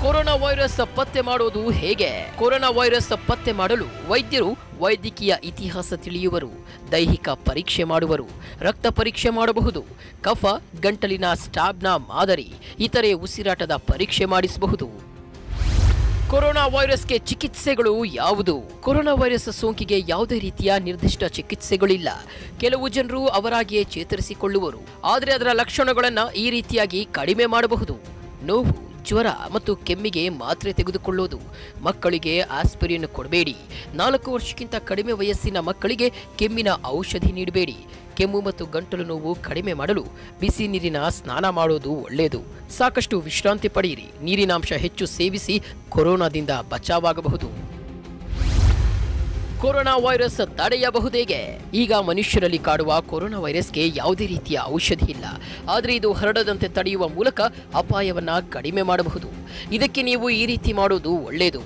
ಕೊರೋನಾ ವೈರಸ್ ಪತ್ತೆ ಮಾಡೋದು ಹೇಗೆ? ಕೊರೋನಾ ವೈರಸ್ ಪತ್ತೆ ಮಾಡಲು ವೈದ್ಯರು ವೈದ್ಯಕೀಯ ಇತಿಹಾಸ ತಿಳಿಯುವರು, ದೈಹಿಕ ಪರೀಕ್ಷೆ ಮಾಡುವರು, ರಕ್ತ ಪರೀಕ್ಷೆ ಮಾಡಬಹುದು, ಕಫ, ಗಂಟಲಿನ ಸ್ಟಾಬ್ನ ಮಾದರಿ, ಇತರೆ ಉಸಿರಾಟದ ಪರೀಕ್ಷೆ ಮಾಡಿಸಬಹುದು. ಕೊರೋನಾ ವೈರಸ್ಗೆ ಚಿಕಿತ್ಸೆಗಳು ಯಾವುದು? ಕೊರೋನಾ ವೈರಸ್ ಸೋಂಕಿಗೆ ಯಾವುದೇ ರೀತಿಯ ನಿರ್ದಿಷ್ಟ ಚಿಕಿತ್ಸೆಗಳಿಲ್ಲ. ಕೆಲವು ಜನರು ಅವರಾಗಿಯೇ ಚೇತರಿಸಿಕೊಳ್ಳುವರು, ಆದರೆ ಅದರ ಲಕ್ಷಣಗಳನ್ನು ಈ ರೀತಿಯಾಗಿ ಕಡಿಮೆ ಮಾಡಬಹುದು. ನೋವು, ಜ್ವರ ಮತ್ತು ಕೆಮ್ಮಿಗೆ ಮಾತ್ರೆ ತೆಗೆದುಕೊಳ್ಳೋದು. ಮಕ್ಕಳಿಗೆ ಆಸ್ಪಿರಿನ್ ಕೊಡಬೇಡಿ. 4 ವರ್ಷಕ್ಕಿಂತ ಕಡಿಮೆ ವಯಸ್ಸಿನ ಮಕ್ಕಳಿಗೆ ಕೆಮ್ಮಿನ ಔಷಧಿ ನೀಡಬೇಡಿ. ಕೆಮ್ಮು ಮತ್ತು ಗಂಟಲು ನೋವು ಕಡಿಮೆ ಮಾಡಲು ಬಿಸಿ ನೀರಿನ ಸ್ನಾನ ಮಾಡೋದು ಒಳ್ಳೆಯದು. ಸಾಕಷ್ಟು ವಿಶ್ರಾಂತಿ ಪಡೆಯಿರಿ. ನೀರಿನಾಂಶ ಹೆಚ್ಚು ಸೇವಿಸಿ ಕೊರೋನಾದಿಂದ ಬಚಾವಾಗಬಹುದು. Corona virus ತಡೆಯಬಹುದೇಗೆ? ಈಗ ಮನುಷ್ಯರಲ್ಲಿ ಕಾಡುವ ಕೊರೋನಾ ವೈರಸ್ಗೆ ಯಾವುದೇ ರೀತಿಯ ಔಷಧಿ ಇಲ್ಲ, ಆದರೆ ಇದು ಹರಡದಂತೆ ತಡೆಯುವ ಮೂಲಕ ಅಪಾಯವನ್ನ ಕಡಿಮೆ ಮಾಡಬಹುದು. ಇದಕ್ಕೆ ನೀವು ಈ ರೀತಿ ಮಾಡೋದು ಒಳ್ಳೆಯದು.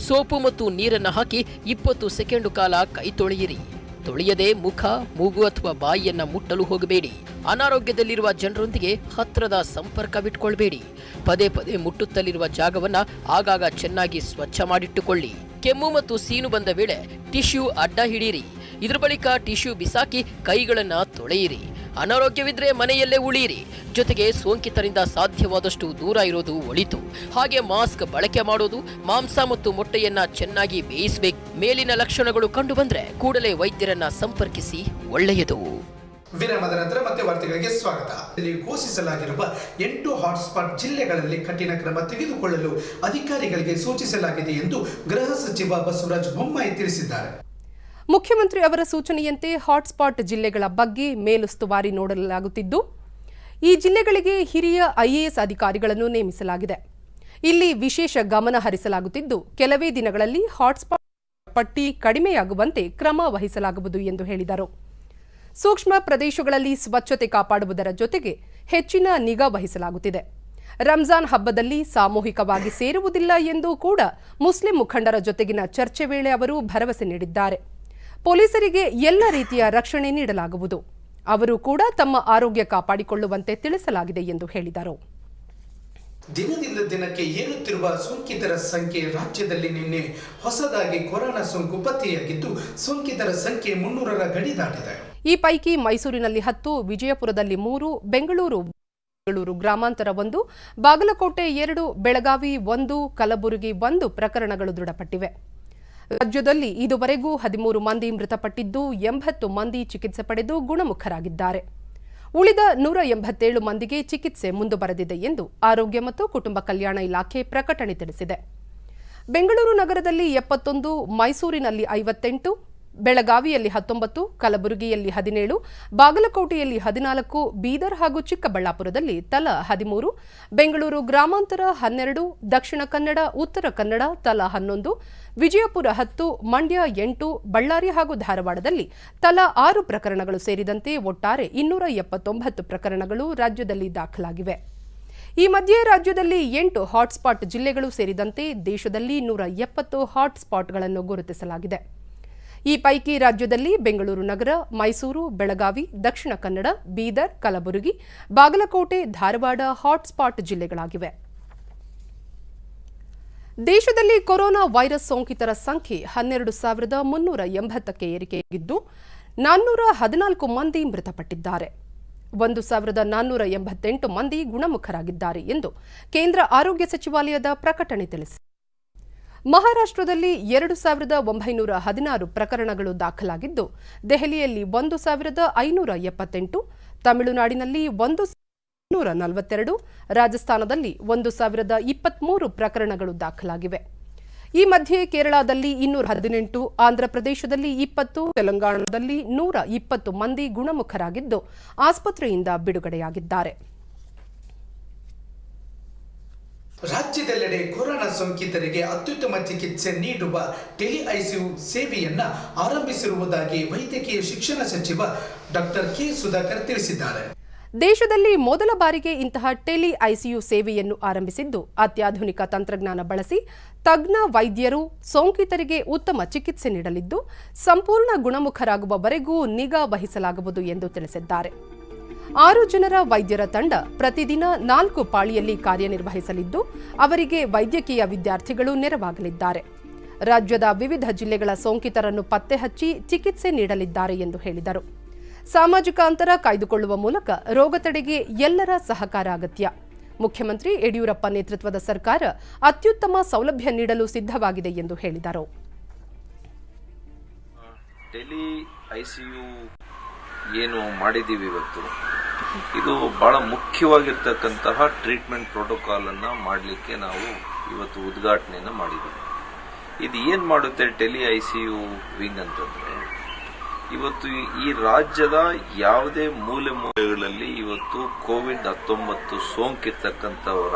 ಸೋಪು ಮತ್ತು ನೀರನ್ನು ಹಾಕಿ 20 ಸೆಕೆಂಡ್ ಕಾಲ ಕೈ ತೊಳೆಯಿರಿ. ತೊಳೆಯದೆ ಮುಖ, ಮೂಗು ಅಥವಾ ಬಾಯಿಯನ್ನ ಮುಟ್ಟಲು ಹೋಗಬೇಡಿ. ಅನಾರೋಗ್ಯದಲ್ಲಿರುವ ಜನರೊಂದಿಗೆ ಹತ್ತಿರದ ಸಂಪರ್ಕವಿಟ್ಕೊಳ್ಬೇಡಿ. ಪದೇ ಪದೇ ಮುಟ್ಟುತ್ತಲಿರುವ ಜಾಗವನ್ನ ಆಗಾಗ ಚೆನ್ನಾಗಿ ಸ್ವಚ್ಛ ಮಾಡಿಟ್ಟುಕೊಳ್ಳಿ. ಕೆಮ್ಮು ಮತ್ತು ಸೀನು ಬಂದ ವೇಳೆ ಟಿಶ್ಯೂ ಅಡ್ಡ ಹಿಡಿಯಿರಿ. ಇದರ ಬಳಿಕ ಟಿಶ್ಯೂ ಬಿಸಾಕಿ ಕೈಗಳನ್ನು ತೊಳೆಯಿರಿ. ಅನಾರೋಗ್ಯವಿದ್ರೆ ಮನೆಯಲ್ಲೇ ಉಳಿಯಿರಿ. ಜೊತೆಗೆ ಸೋಂಕಿತರಿಂದ ಸಾಧ್ಯವಾದಷ್ಟು ದೂರ ಇರೋದು ಒಳಿತು. ಹಾಗೆ ಮಾಸ್ಕ್ ಬಳಕೆ ಮಾಡೋದು, ಮಾಂಸ ಮತ್ತು ಮೊಟ್ಟೆಯನ್ನ ಚೆನ್ನಾಗಿ ಬೇಯಿಸಬೇಕು. ಮೇಲಿನ ಲಕ್ಷಣಗಳು ಕಂಡು ಬಂದ್ರೆ ಕೂಡಲೇ ವೈದ್ಯರನ್ನ ಸಂಪರ್ಕಿಸಿ, ಒಳ್ಳೆಯದು. ವಿರಾಮದ ನಂತರ ಮತ್ತೆ ವಾರ್ತೆಗಳಿಗೆ ಸ್ವಾಗತ. ಇಲ್ಲಿ ಘೋಷಿಸಲಾಗಿರುವ 8 ಹಾಟ್ಸ್ಪಾಟ್ ಜಿಲ್ಲೆಗಳಲ್ಲಿ ಕಠಿಣ ಕ್ರಮ ತೆಗೆದುಕೊಳ್ಳಲು ಅಧಿಕಾರಿಗಳಿಗೆ ಸೂಚಿಸಲಾಗಿದೆ ಎಂದು ಗೃಹ ಸಚಿವ ಬಸವರಾಜ ಬೊಮ್ಮಾಯಿ ತಿಳಿಸಿದ್ದಾರೆ. ಮುಖ್ಯಮಂತ್ರಿ ಅವರ ಸೂಚನೆಯಂತೆ ಹಾಟ್ಸ್ಪಾಟ್ ಜಿಲ್ಲೆಗಳ ಬಗ್ಗೆ ಮೇಲುಸ್ತುವಾರಿ ನೋಡಲಾಗುತ್ತಿದ್ದು, ಈ ಜಿಲ್ಲೆಗಳಿಗೆ ಹಿರಿಯ ಐಎಎಸ್ ಅಧಿಕಾರಿಗಳನ್ನು ನೇಮಿಸಲಾಗಿದೆ. ಇಲ್ಲಿ ವಿಶೇಷ ಗಮನ ಹರಿಸಲಾಗುತ್ತಿದ್ದು, ಕೆಲವೇ ದಿನಗಳಲ್ಲಿ ಹಾಟ್ಸ್ಪಾಟ್ ಪಟ್ಟಿ ಕಡಿಮೆಯಾಗುವಂತೆ ಕ್ರಮ ವಹಿಸಲಾಗುವುದು ಎಂದು ಹೇಳಿದರು. ಸೂಕ್ಷ್ಮ ಪ್ರದೇಶಗಳಲ್ಲಿ ಸ್ವಚ್ಛತೆ ಕಾಪಾಡುವುದರ ಜೊತೆಗೆ ಹೆಚ್ಚಿನ ನಿಗಾ ವಹಿಸಲಾಗುತ್ತಿದೆ. ರಂಜಾನ್ ಹಬ್ಬದಲ್ಲಿ ಸಾಮೂಹಿಕವಾಗಿ ಸೇರುವುದಿಲ್ಲ ಎಂದು ಕೂಡ ಮುಸ್ಲಿಂ ಮುಖಂಡರ ಜೊತೆಗಿನ ಚರ್ಚೆ ವೇಳೆ ಅವರು ಭರವಸೆ ನೀಡಿದ್ದಾರೆ. ಪೊಲೀಸರಿಗೆ ಎಲ್ಲ ರೀತಿಯ ರಕ್ಷಣೆ ನೀಡಲಾಗುವುದು. ಅವರು ಕೂಡ ತಮ್ಮ ಆರೋಗ್ಯ ಕಾಪಾಡಿಕೊಳ್ಳುವಂತೆ ತಿಳಿಸಲಾಗಿದೆ ಎಂದು ಹೇಳಿದರು. ದಿನದಿಂದ ದಿನಕ್ಕೆ ಏರುತ್ತಿರುವ ಸೋಂಕಿತರ ಸಂಖ್ಯೆ ರಾಜ್ಯದಲ್ಲಿ ನಿನ್ನೆ ಹೊಸದಾಗಿ ಕೊರೋನಾ ಸೋಂಕು ಪತ್ತೆಯಾಗಿದ್ದು ಸೋಂಕಿತರ ಸಂಖ್ಯೆ 300ರ ಗಡಿ ದಾಟಿದೆ. ಈ ಪೈಕಿ ಮೈಸೂರಿನಲ್ಲಿ 10, ವಿಜಯಪುರದಲ್ಲಿ 3, ಬೆಂಗಳೂರು ಗ್ರಾಮಾಂತರ 1, ಬಾಗಲಕೋಟೆ 2, ಬೆಳಗಾವಿ 1, ಕಲಬುರಗಿ 1 ಪ್ರಕರಣಗಳು ದೃಢಪಟ್ಟಿವೆ. ರಾಜ್ಯದಲ್ಲಿ ಇದುವರೆಗೂ 13 ಮಂದಿ ಮೃತಪಟ್ಟಿದ್ದು 80 ಮಂದಿ ಚಿಕಿತ್ಸೆ ಪಡೆದು ಗುಣಮುಖರಾಗಿದ್ದಾರೆ. ಉಳಿದ 187 ಮಂದಿಗೆ ಚಿಕಿತ್ಸೆ ಮುಂದುವರೆದಿದೆ ಎಂದು ಆರೋಗ್ಯ ಮತ್ತು ಕುಟುಂಬ ಕಲ್ಯಾಣ ಇಲಾಖೆ ಪ್ರಕಟಣೆ ತಿಳಿಸಿದೆ. ಬೆಂಗಳೂರು ನಗರದಲ್ಲಿ 71, ಮೈಸೂರಿನಲ್ಲಿ 58, ಬೆಳಗಾವಿಯಲ್ಲಿ 19, ಕಲಬುರಗಿಯಲ್ಲಿ 17, ಬಾಗಲಕೋಟೆಯಲ್ಲಿ 14, ಬೀದರ್ ಹಾಗೂ ಚಿಕ್ಕಬಳ್ಳಾಪುರದಲ್ಲಿ ತಲಾ 13, ಬೆಂಗಳೂರು ಗ್ರಾಮಾಂತರ 12, ದಕ್ಷಿಣ ಕನ್ನಡ, ಉತ್ತರ ಕನ್ನಡ ತಲಾ 11, ವಿಜಯಪುರ 10, ಮಂಡ್ಯ 8, ಬಳ್ಳಾರಿ ಹಾಗೂ ಧಾರವಾಡದಲ್ಲಿ ತಲಾ 6 ಪ್ರಕರಣಗಳು ಸೇರಿದಂತೆ ಒಟ್ಟಾರೆ 279 ಪ್ರಕರಣಗಳು ರಾಜ್ಯದಲ್ಲಿ ದಾಖಲಾಗಿವೆ. ಈ ಮಧ್ಯೆ ರಾಜ್ಯದಲ್ಲಿ 8 ಹಾಟ್ಸ್ಪಾಟ್ ಜಿಲ್ಲೆಗಳು ಸೇರಿದಂತೆ ದೇಶದಲ್ಲಿ 170 ಹಾಟ್ಸ್ಪಾಟ್ಗಳನ್ನು ಗುರುತಿಸಲಾಗಿದೆ. ಈ ಪೈಕಿ ರಾಜ್ಯದಲ್ಲಿ ಬೆಂಗಳೂರು ನಗರ, ಮೈಸೂರು, ಬೆಳಗಾವಿ, ದಕ್ಷಿಣ ಕನ್ನಡ, ಬೀದರ್, ಕಲಬುರಗಿ, ಬಾಗಲಕೋಟೆ, ಧಾರವಾಡ ಹಾಟ್ಸ್ಪಾಟ್ ಜಿಲ್ಲೆಗಳಾಗಿವೆ. ದೇಶದಲ್ಲಿ ಕೊರೋನಾ ವೈರಸ್ ಸೋಂಕಿತರ ಸಂಖ್ಯೆ 12,380ಕ್ಕೆ ಏರಿಕೆಯಾಗಿದ್ದು 414 ಮಂದಿ ಮೃತಪಟ್ಟಿದ್ದಾರೆ. 1,488 ಮಂದಿ ಗುಣಮುಖರಾಗಿದ್ದಾರೆ ಎಂದು ಕೇಂದ್ರ ಆರೋಗ್ಯ ಸಚಿವಾಲಯದ ಪ್ರಕಟಣೆ ತಿಳಿಸಿದೆ. ಮಹಾರಾಷ್ಟ್ರದಲ್ಲಿ 2,916 ಪ್ರಕರಣಗಳು ದಾಖಲಾಗಿದ್ದು ದೆಹಲಿಯಲ್ಲಿ 1,578, ತಮಿಳುನಾಡಿನಲ್ಲಿ 1,142, ರಾಜಸ್ಥಾನದಲ್ಲಿ 1,023 ಪ್ರಕರಣಗಳು ದಾಖಲಾಗಿವೆ. ಈ ಮಧ್ಯೆ ಕೇರಳದಲ್ಲಿ 218, ಆಂಧ್ರಪ್ರದೇಶದಲ್ಲಿ 20, ತೆಲಂಗಾಣದಲ್ಲಿ 120 ಮಂದಿ ಗುಣಮುಖರಾಗಿದ್ದು ಆಸ್ಪತ್ರೆಯಿಂದ ಬಿಡುಗಡೆಯಾಗಿದ್ದಾರೆ. ರಾಜ್ಯದೆಲ್ಲೆಡೆ ಕೊರೋನಾ ಸೋಂಕಿತರಿಗೆ ಅತ್ಯುತ್ತಮ ಚಿಕಿತ್ಸೆ ನೀಡುವ ಟೆಲಿ ಐಸಿಯು ಸೇವೆಯನ್ನ ಆರಂಭಿಸಿರುವುದಾಗಿ ವೈದ್ಯಕೀಯ ಶಿಕ್ಷಣ ಸಚಿವ ಡಾಕ್ಟರ್ ಕೆ ಸುಧಾಕರ್ ತಿಳಿಸಿದ್ದಾರೆ. ದೇಶದಲ್ಲಿ ಮೊದಲ ಬಾರಿಗೆ ಇಂತಹ ಟೆಲಿ ಐಸಿಯು ಸೇವೆಯನ್ನು ಆರಂಭಿಸಿದ್ದು ಅತ್ಯಾಧುನಿಕ ತಂತ್ರಜ್ಞಾನ ಬಳಸಿ ತಜ್ಞ ವೈದ್ಯರು ಸೋಂಕಿತರಿಗೆ ಉತ್ತಮ ಚಿಕಿತ್ಸೆ ನೀಡಲಿದ್ದು ಸಂಪೂರ್ಣ ಗುಣಮುಖರಾಗುವವರೆಗೂ ನಿಗಾ ವಹಿಸಲಾಗುವುದು ಎಂದು ತಿಳಿಸಿದ್ದಾರೆ. 6 ಜನರ ವೈದ್ಯರ ತಂಡ ಪ್ರತಿದಿನ 4 ಪಾಳಿಯಲ್ಲಿ ಕಾರ್ಯನಿರ್ವಹಿಸಲಿದ್ದು ಅವರಿಗೆ ವೈದ್ಯಕೀಯ ವಿದ್ಯಾರ್ಥಿಗಳು ನೆರವಾಗಲಿದ್ದಾರೆ. ರಾಜ್ಯದ ವಿವಿಧ ಜಿಲ್ಲೆಗಳ ಸೋಂಕಿತರನ್ನು ಪತ್ತೆ ಹಚ್ಚಿ ಚಿಕಿತ್ಸೆ ನೀಡಲಿದ್ದಾರೆ ಎಂದು ಹೇಳಿದರು. ಸಾಮಾಜಿಕ ಅಂತರ ಕಾಯ್ದುಕೊಳ್ಳುವ ಮೂಲಕ ರೋಗ ತಡೆಗೆ ಎಲ್ಲರ ಸಹಕಾರ ಅಗತ್ಯ. ಮುಖ್ಯಮಂತ್ರಿ ಯಡಿಯೂರಪ್ಪ ನೇತೃತ್ವದ ಸರ್ಕಾರ ಅತ್ಯುತ್ತಮ ಸೌಲಭ್ಯ ನೀಡಲು ಸಿದ್ಧವಾಗಿದೆ ಎಂದು ಹೇಳಿದರು. ಟೆಲಿ ಐಸಿಯು ಏನು ಮಾಡಿದ್ದೀವಿ ಇವತ್ತು, ಇದು ಬಹಳ ಮುಖ್ಯವಾಗಿರ್ತಕ್ಕಂತಹ ಟ್ರೀಟ್ಮೆಂಟ್ ಪ್ರೋಟೋಕಾಲ್ ಅನ್ನ ಮಾಡಲಿಕ್ಕೆ ನಾವು ಇವತ್ತು ಉದ್ಘಾಟನೆಯನ್ನ ಮಾಡಿದ್ದೀವಿ. ಇದು ಏನ್ ಮಾಡುತ್ತೆ ಟೆಲಿ ಐಸಿಯು ವಿಂಗ್ ಅಂತಂದ್ರೆ, ಇವತ್ತು ಈ ರಾಜ್ಯದ ಯಾವುದೇ ಮೂಲೆ ಮೂಲೆಗಳಲ್ಲಿ ಇವತ್ತು ಕೋವಿಡ್-19 ಸೋಂಕಿರ್ತಕ್ಕಂಥವರ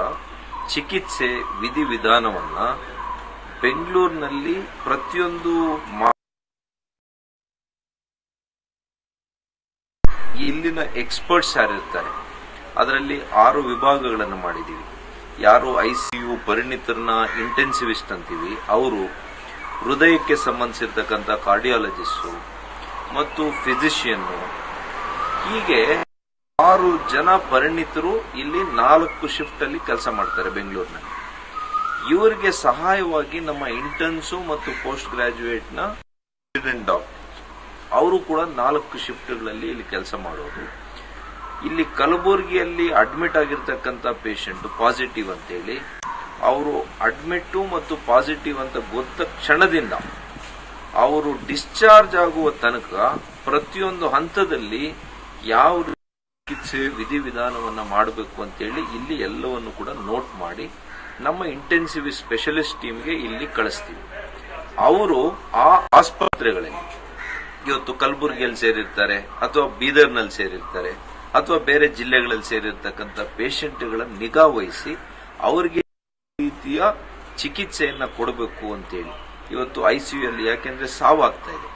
ಚಿಕಿತ್ಸೆ ವಿಧಿವಿಧಾನವನ್ನ ಬೆಂಗಳೂರಿನಲ್ಲಿ ಪ್ರತಿಯೊಂದು ಇಲ್ಲಿನ ಎಕ್ಸ್ಪರ್ಟ್ಸ್ ಯಾರಿರ್ತಾರೆ ಅದರಲ್ಲಿ 6 ವಿಭಾಗಗಳನ್ನು ಮಾಡಿದ್ದೀವಿ. ಯಾರು ಐಸಿಯು ಪರಿಣಿತರನ್ನ ಇಂಟೆನ್ಸಿವಿಸ್ಟ್ ಅಂತೀವಿ, ಅವರು ಹೃದಯಕ್ಕೆ ಸಂಬಂಧಿಸಿರ್ತಕ್ಕಂಥ ಕಾರ್ಡಿಯಾಲಜಿಸ್ಟು ಮತ್ತು ಫಿಸಿಷಿಯನ್ನು, ಹೀಗೆ 6 ಜನ ಪರಿಣಿತರು ಇಲ್ಲಿ 4 ಶಿಫ್ಟ್ ಅಲ್ಲಿ ಕೆಲಸ ಮಾಡ್ತಾರೆ ಬೆಂಗಳೂರಿನಲ್ಲಿ. ಇವರಿಗೆ ಸಹಾಯವಾಗಿ ನಮ್ಮ ಇಂಟರ್ನ್ಸು ಮತ್ತು ಪೋಸ್ಟ್ ಗ್ರಾಜುಯೇಟ್ ನ ರೆಸಿಡೆಂಟ್ ಡಾಕ್ಟರ್ ಅವರು ಕೂಡ 4 ಶಿಫ್ಟ್ಗಳಲ್ಲಿ ಇಲ್ಲಿ ಕೆಲಸ ಮಾಡೋದು. ಇಲ್ಲಿ ಕಲಬುರಗಿಯಲ್ಲಿ ಅಡ್ಮಿಟ್ ಆಗಿರ್ತಕ್ಕಂಥ ಪೇಷಂಟ್ ಪಾಸಿಟಿವ್ ಅಂತೇಳಿ ಅವರು ಅಡ್ಮಿಟ್ ಮತ್ತು ಪಾಸಿಟಿವ್ ಅಂತ ಗೊತ್ತ ಕ್ಷಣದಿಂದ ಅವರು ಡಿಸ್ಚಾರ್ಜ್ ಆಗುವ ತನಕ ಪ್ರತಿಯೊಂದು ಹಂತದಲ್ಲಿ ಯಾವ ಚಿಕಿತ್ಸೆ ವಿಧಿವಿಧಾನವನ್ನ ಮಾಡಬೇಕು ಅಂತೇಳಿ ಇಲ್ಲಿ ಎಲ್ಲವನ್ನು ಕೂಡ ನೋಟ್ ಮಾಡಿ ನಮ್ಮ ಇಂಟೆನ್ಸಿವ್ ಸ್ಪೆಷಲಿಸ್ಟ್ ಟೀಮ್ಗೆ ಇಲ್ಲಿ ಕಳಿಸ್ತೀವಿ. ಅವರು ಆ ಆಸ್ಪತ್ರೆಗಳಲ್ಲಿ ಇವತ್ತು ಕಲಬುರಗಿಯಲ್ಲಿ ಸೇರಿರ್ತಾರೆ ಅಥವಾ ಬೀದರ್ನಲ್ಲಿ ಸೇರಿರ್ತಾರೆ ಅಥವಾ ಬೇರೆ ಜಿಲ್ಲೆಗಳಲ್ಲಿ ಸೇರಿರ್ತಕ್ಕಂಥ ಪೇಷಂಟ್ಗಳ ನಿಗಾ ವಹಿಸಿ ಅವರಿಗೆ ರೀತಿಯ ಚಿಕಿತ್ಸೆಯನ್ನ ಕೊಡಬೇಕು ಅಂತೇಳಿ ಇವತ್ತು ಐಸಿಯು ಅಲ್ಲಿ, ಯಾಕೆಂದ್ರೆ ಸಾವಾಗ್ತಾ ಇದೆ,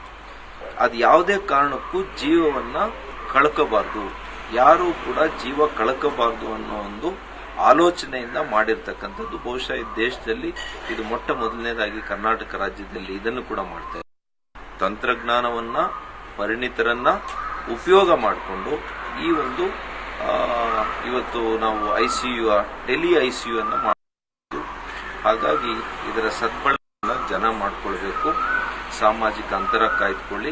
ಅದು ಯಾವುದೇ ಕಾರಣಕ್ಕೂ ಜೀವವನ್ನ ಕಳ್ಕೋಬಾರ್ದು, ಯಾರು ಕೂಡ ಜೀವ ಕಳ್ಕೋಬಾರ್ದು ಅನ್ನೋ ಒಂದು ಆಲೋಚನೆಯಿಂದ ಮಾಡಿರ್ತಕ್ಕಂಥದ್ದು. ಬಹುಶಃ ಈ ದೇಶದಲ್ಲಿ ಇದು ಮೊಟ್ಟ ಮೊದಲನೇದಾಗಿ ಕರ್ನಾಟಕ ರಾಜ್ಯದಲ್ಲಿ ಇದನ್ನು ಕೂಡ ಮಾಡ್ತಾ ಇದ್ದಾರೆ. ತಂತ್ರಜ್ಞಾನವನ್ನ, ಪರಿಣಿತರನ್ನ ಉಪಯೋಗ ಮಾಡಿಕೊಂಡು ಈ ಒಂದು ಇವತ್ತು ನಾವು ICU, ಟೆಲಿ ICU ಅನ್ನ ಮಾಡಬಹುದು. ಹಾಗಾಗಿ ಇದರ ಸದ್ಬಳಕೆಯನ್ನು ಜನ ಮಾಡಿಕೊಳ್ಬೇಕು. ಸಾಮಾಜಿಕ ಅಂತರ ಕಾಯ್ದುಕೊಳ್ಳಿ.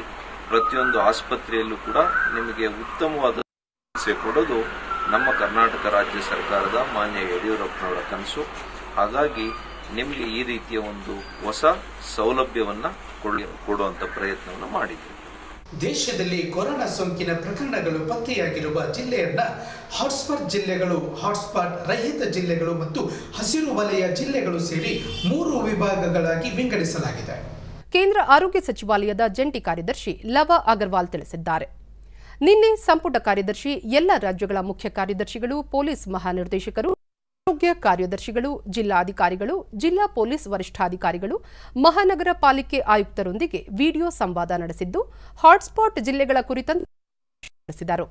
ಪ್ರತಿಯೊಂದು ಆಸ್ಪತ್ರೆಯಲ್ಲೂ ಕೂಡ ನಿಮಗೆ ಉತ್ತಮವಾದ ಚಿಕಿತ್ಸೆ ಕೊಡೋದು ನಮ್ಮ ಕರ್ನಾಟಕ ರಾಜ್ಯ ಸರ್ಕಾರದ ಮಾನ್ಯ ಯಡಿಯೂರಪ್ಪನವರ ಕನಸು. ಹಾಗಾಗಿ ನಿಮಗೆ ಈ ರೀತಿಯ ಒಂದು ಹೊಸ ಸೌಲಭ್ಯವನ್ನ ಕೊಡುವಂತ ಪ್ರಯತ್ನವನ್ನು ಮಾಡಿದ್ದೀವಿ. ದೇಶದಲ್ಲಿ ಕೊರೋನಾ ಸೋಂಕಿನ ಪ್ರಕರಣಗಳು ಪತ್ತೆಯಾಗಿರುವ ಜಿಲ್ಲೆಯನ್ನ ಹಾಟ್ಸ್ಪಾಟ್ ಜಿಲ್ಲೆಗಳು, ಹಾಟ್ಸ್ಪಾಟ್ ರಹಿತ ಜಿಲ್ಲೆಗಳು ಮತ್ತು ಹಸಿರು ವಲಯ ಜಿಲ್ಲೆಗಳು ಸೇರಿ 3 ವಿಭಾಗಗಳಾಗಿ ವಿಂಗಡಿಸಲಾಗಿದೆ. ಕೇಂದ್ರ ಆರೋಗ್ಯ ಸಚಿವಾಲಯದ ಜಂಟಿ ಕಾರ್ಯದರ್ಶಿ ಲವ ಅಗರ್ವಾಲ್ ತಿಳಿಸಿದ್ದಾರೆ. ನಿನ್ನೆ ಸಂಪುಟ ಕಾರ್ಯದರ್ಶಿ, ಎಲ್ಲ ರಾಜ್ಯಗಳ ಮುಖ್ಯ ಕಾರ್ಯದರ್ಶಿಗಳು, ಪೊಲೀಸ್ ಮಹಾನಿರ್ದೇಶಕರು, ಆರೋಗ್ಯ ಕಾರ್ಯದರ್ಶಿಗಳು, ಜಿಲ್ಲಾಧಿಕಾರಿಗಳು, ಜಿಲ್ಲಾ ಪೊಲೀಸ್ ವರಿಷ್ಠಾಧಿಕಾರಿಗಳು, ಮಹಾನಗರ ಪಾಲಿಕೆ ಆಯುಕ್ತರೊಂದಿಗೆ ವಿಡಿಯೋ ಸಂವಾದ ನಡೆಸಿದ್ದು ಹಾಟ್ಸ್ಪಾಟ್ ಜಿಲ್ಲೆಗಳ ಕುರಿತಂತೆ ನಡೆಸಿದರು.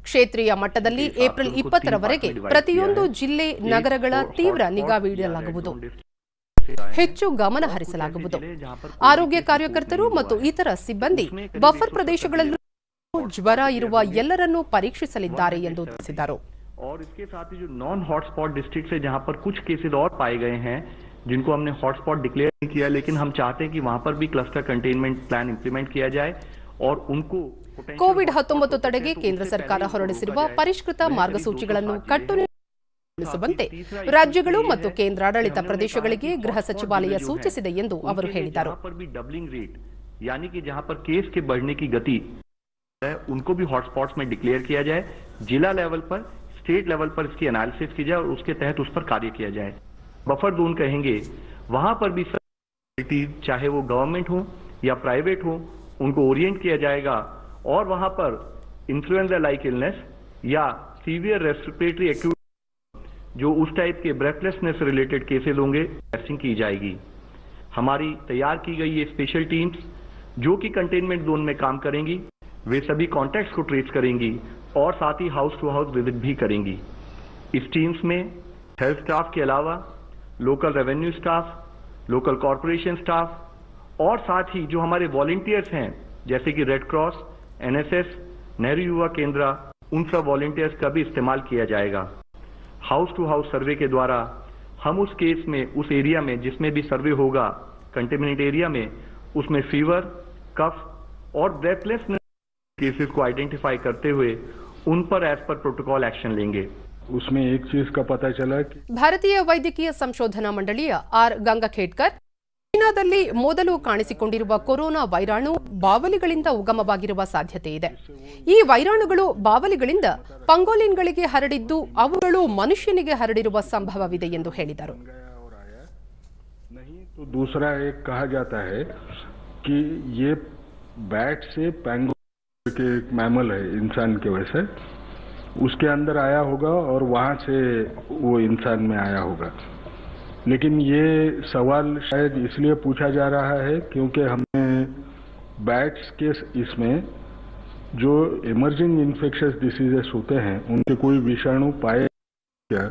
ಕ್ಷೇತ್ರೀಯ ಮಟ್ಟದಲ್ಲಿ ಏಪ್ರಿಲ್ 20ರವರೆಗೆ ಪ್ರತಿಯೊಂದು ಜಿಲ್ಲೆ, ನಗರಗಳ ತೀವ್ರ ನಿಗಾವಹಿಸಲಾಗುವುದು, ಹೆಚ್ಚು ಗಮನ ಹರಿಸಲಾಗುವುದು. ಆರೋಗ್ಯ ಕಾರ್ಯಕರ್ತರು ಮತ್ತು ಇತರ ಸಿಬ್ಬಂದಿ ಬಫರ್ ಪ್ರದೇಶಗಳಲ್ಲೂ ಜ್ವರ ಇರುವ ಎಲ್ಲರನ್ನೂ ಪರೀಕ್ಷಿಸಲಿದ್ದಾರೆ ಎಂದು ತಿಳಿಸಿದರು. और इसके साथ ही जो नॉन हॉटस्पॉट डिस्ट्रिक्ट है जहां पर कुछ केसेस और पाए गए हैं जिनको हमने हॉटस्पॉट डिक्लेयर नहीं किया, लेकिन हम चाहते हैं कि वहां पर भी क्लस्टर कंटेनमेंट प्लान इंप्लीमेंट किया जाए और उनको ಕೋವಿಡ್-19 ತಡೆಗೆ ಕೇಂದ್ರ ಸರ್ಕಾರ ಹೊರಡಿಸಿರುವ ಪರಿಷ್ಕೃತ ಮಾರ್ಗಸೂಚಿಗಳನ್ನು ಕಟ್ಟುನಿಟ್ಟುಗೊಳಿಸುವಂತೆ ರಾಜ್ಯಗಳು ಮತ್ತು ಕೇಂದ್ರಾಡಳಿತ ಪ್ರದೇಶಗಳಿಗೆ ಗೃಹ ಸಚಿವಾಲಯ ಸೂಚಿಸಿದೆ ಎಂದು ಅವರು ಹೇಳಿದರು. यानी कि जहां पर केस के बढ़ने की गति है उनको भी हॉटस्पॉट्स में डिक्लेयर किया जाए, जिला लेवल पर, स्टेट लेवल पर इसकी एनालिसिस की जाए और उसके तहत उस पर कार्य किया जाए. बफर जोन कहेंगे वहां पर भी चाहे वो गवर्नमेंट हो या प्राइवेट हो उनको ओरिएंट किया जाएगा और वहां पर इन्फ्लुएंजा लाइक इलनेस या सीवियर रेस्पिरेटरी एक्यूट जो उस टाइप के ब्रेथलेसनेस रिलेटेड केसेस होंगे टेस्टिंग की जाएगी. हमारी तैयार की गई ये स्पेशल टीम्स जो कि कंटेनमेंट जोन में काम करेंगी वे सभी कॉन्टैक्ट्स को ट्रेस करेंगी और साथ ही हाउस टू हाउस विजिट भी करेंगी. इस टीम्स में हेल्थ स्टाफ के अलावा local revenue staff, local corporation staff और साथ ही जो हमारे वॉलंटियर्स हैं जैसे कि रेड क्रॉस, NSS, नेहरू युवा केंद्र, उन सब वॉलंटियर्स का भी इस्तेमाल किया जाएगा. हाउस टू हाउस सर्वे के द्वारा हम उस केस में, उस एरिया में जिसमें भी सर्वे होगा कंटेमिनेट एरिया में, उसमें फीवर, कफ और ब्रेथलेसनेस केसेस को आइडेंटिफाई करते हुए उन पर एज पर प्रोटोकॉल एक्शन लेंगे. उसमें एक चीज का पता चला कि ಭಾರತೀಯ ವೈದ್ಯಕೀಯ ಸಂಶೋಧನಾ ಮಂಡಳಿಯ ಆರ್ ಗಂಗಾಖೇಡ್ಕರ್, ಚೀನಾದಲ್ಲಿ ಮೊದಲು ಕಾಣಿಸಿಕೊಂಡಿರುವ ಕೊರೋನಾ ವೈರಾಣು ಬಾವಲಿಗಳಿಂದ ಉಗಮವಾಗಿರುವ ಸಾಧ್ಯತೆ ಇದೆ. ಈ ವೈರಾಣುಗಳು ಬಾವಲಿಗಳಿಂದ ಪಂಗೋಲಿನ್ಗಳಿಗೆ ಹರಡಿದ್ದು ಅವುಗಳು ಮನುಷ್ಯನಿಗೆ ಹರಡಿರುವ ಸಂಭವವಿದೆ ಎಂದು ಹೇಳಿದರು. नहीं तो दूसरा एक कहा जाता है कि ये बैट से पैंगोलिन के एक मैमल है इंसान के वैसे, उसके अंदर आया होगा और वहां से वो इंसान में आया होगा. लेकिन ये सवाल शायद इसलिए पूछा जा रहा है क्योंकि हमने बैट्स के इसमें जो इमर्जिंग इन्फेक्शियस डिसीजेस होते हैं उनके कोई विषाणु पाए क्या,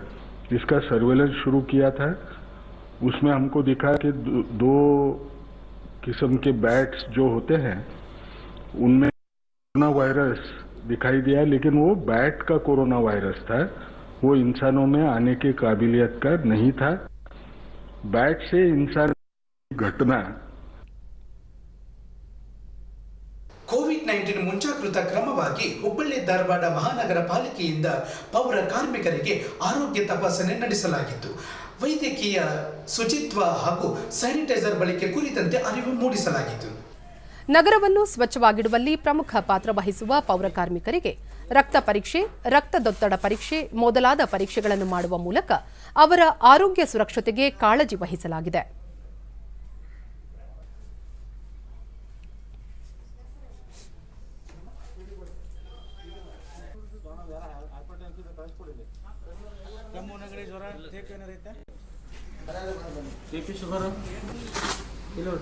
इसका सर्वेलेंस शुरू किया था. उसमें हमको दिखा कि 2 किस्म के बैट्स जो होते हैं उनमें कोरोना वायरस दिखाई दिया, लेकिन वो बैट का कोरोना वायरस था, वो इंसानों में आने की काबिलियत का नहीं था. बैट से इंसान घटना ಕೋವಿಡ್-19 ಮುಂಜಾಗೃತಾ ಕ್ರಮವಾಗಿ ಹುಬ್ಬಳ್ಳಿ ಧಾರವಾಡ ಮಹಾನಗರ ಪಾಲಿಕೆಯಿಂದ ಪೌರ ಕಾರ್ಮಿಕರಿಗೆ ಆರೋಗ್ಯ ತಪಾಸಣೆ ನಡೆಸಲಾಗಿತ್ತು. ವೈದ್ಯಕೀಯ ಶುಚಿತ್ವ ಹಾಗೂ ಸ್ಯಾನಿಟೈಸರ್ ಬಳಕೆ ಕುರಿತಂತೆ ಅರಿವು ಮೂಡಿಸಲಾಗಿತ್ತು. ನಗರವನ್ನು ಸ್ವಚ್ಛವಾಗಿಡುವಲ್ಲಿ ಪ್ರಮುಖ ಪಾತ್ರ ವಹಿಸುವ ಪೌರ ಕಾರ್ಮಿಕರಿಗೆ ರಕ್ತ ಪರೀಕ್ಷೆ, ರಕ್ತದೊತ್ತಡ ಪರೀಕ್ಷೆ ಮೊದಲಾದ ಪರೀಕ್ಷೆಗಳನ್ನು ಮಾಡುವ ಮೂಲಕ ಅವರ ಆರೋಗ್ಯ ಸುರಕ್ಷತೆಗೆ ಕಾಳಜಿ ವಹಿಸಲಾಗಿದೆ. ಶುಗರ್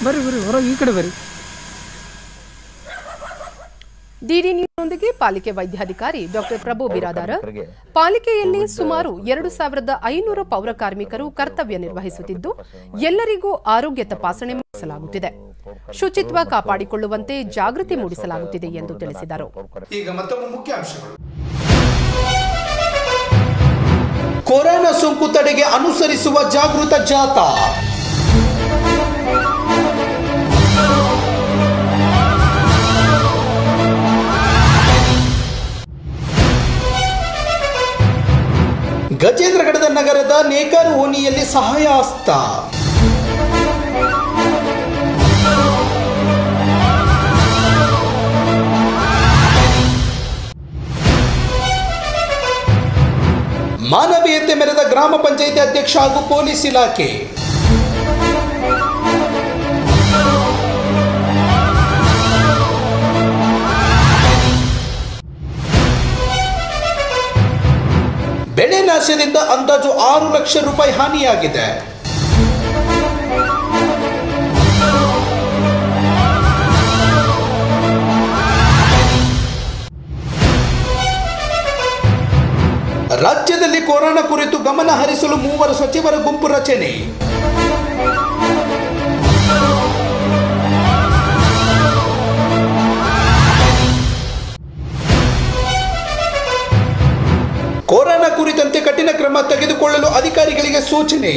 ಬರ್ರಿ ಹೊರಗೆ ಈ ಕಡೆ ಬರ್ರಿ. ಡಿಡಿ ನ್ಯೂಸ್ನೊಂದಿಗೆ ಪಾಲಿಕೆ ವೈದ್ಯಾಧಿಕಾರಿ ಡಾಕ್ಟರ್ ಪ್ರಭು ಬಿರಾದಾರ, ಪಾಲಿಕೆಯಲ್ಲಿ ಸುಮಾರು 2500 ಪೌರ ಕಾರ್ಮಿಕರು ಕರ್ತವ್ಯ ನಿರ್ವಹಿಸುತ್ತಿದ್ದು ಎಲ್ಲರಿಗೂ ಆರೋಗ್ಯ ತಪಾಸಣೆ ಮಾಡಿಸಲಾಗುತ್ತಿದೆ. ಶುಚಿತ್ವ ಕಾಪಾಡಿಕೊಳ್ಳುವಂತೆ ಜಾಗೃತಿ ಮೂಡಿಸಲಾಗುತ್ತಿದೆ ಎಂದು ತಿಳಿಸಿದರು. ಈಗ ಮತ್ತೊಮ್ಮೆ ಮುಖ್ಯಾಂಶಗಳು. ಕೊರೋನಾ ಸೋಂಕು ತಡೆಗೆ ಅನುಸರಿಸುವ ಜಾಗೃತ ಜಾಥಾ. ಗಜೇಂದ್ರಗಢದ ನಗರದ ನೇಕಾರು ಓಣಿಯಲ್ಲಿ ಸಹಾಯ ಹಸ್ತ. ಮಾನವೀಯತೆ ಮೆರೆದ ಗ್ರಾಮ ಪಂಚಾಯಿತಿ ಅಧ್ಯಕ್ಷ ಹಾಗೂ ಪೊಲೀಸ್ ಇಲಾಖೆ. ಬೆಳೆ ನಾಶದಿಂದ ಅಂದಾಜು 6 ಲಕ್ಷ ರೂಪಾಯಿ ಹಾನಿಯಾಗಿದೆ. ರಾಜ್ಯದಲ್ಲಿ ಕೊರೋನಾ ಕುರಿತು ಗಮನ ಹರಿಸಲು 3 ಸಚಿವರ ಗುಂಪು ರಚನೆ. ಕೊರೋನಾ ಕುರಿತಂತೆ ಕಠಿಣ ಕ್ರಮ ತೆಗೆದುಕೊಳ್ಳಲು ಅಧಿಕಾರಿಗಳಿಗೆ ಸೂಚನೆ.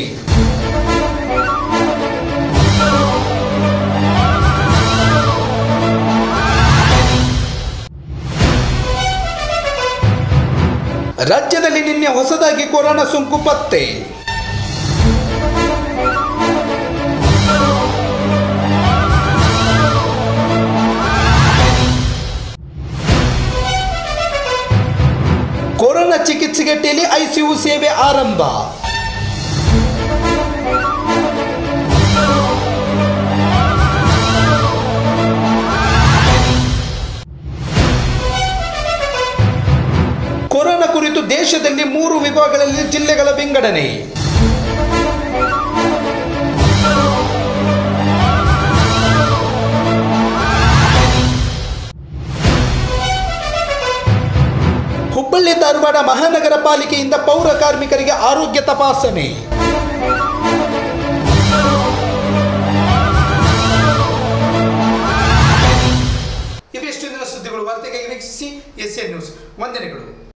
ರಾಜ್ಯದಲ್ಲಿ ನಿನ್ನೆ ಹೊಸದಾಗಿ ಕೊರೋನಾ ಸೋಂಕು ಪತ್ತೆ. ಕೊರೋನಾ ಚಿಕಿತ್ಸೆಗೆ ಟೆಲಿ ಐಸಿಯು ಸೇವೆ ಆರಂಭ. ಕೊರೋನಾ ಕುರಿತು ದೇಶದಲ್ಲಿ 3 ವಿಭಾಗಗಳಲ್ಲಿ ಜಿಲ್ಲೆಗಳ ವಿಂಗಡಣೆ. ಹುಬ್ಬಳ್ಳಿ ಧಾರವಾಡ ಮಹಾನಗರ ಪಾಲಿಕೆಯಿಂದ ಪೌರ ಕಾರ್ಮಿಕರಿಗೆ ಆರೋಗ್ಯ ತಪಾಸಣೆ. ಇವೆಷ್ಟು ದಿನ ಸುದ್ದಿಗಳು. ವಾರ್ತೆಗಾಗಿ ವೀಕ್ಷಿಸಿ ಎಸ್ಎನ್ ನ್ಯೂಸ್. ವಂದನೆಗಳು.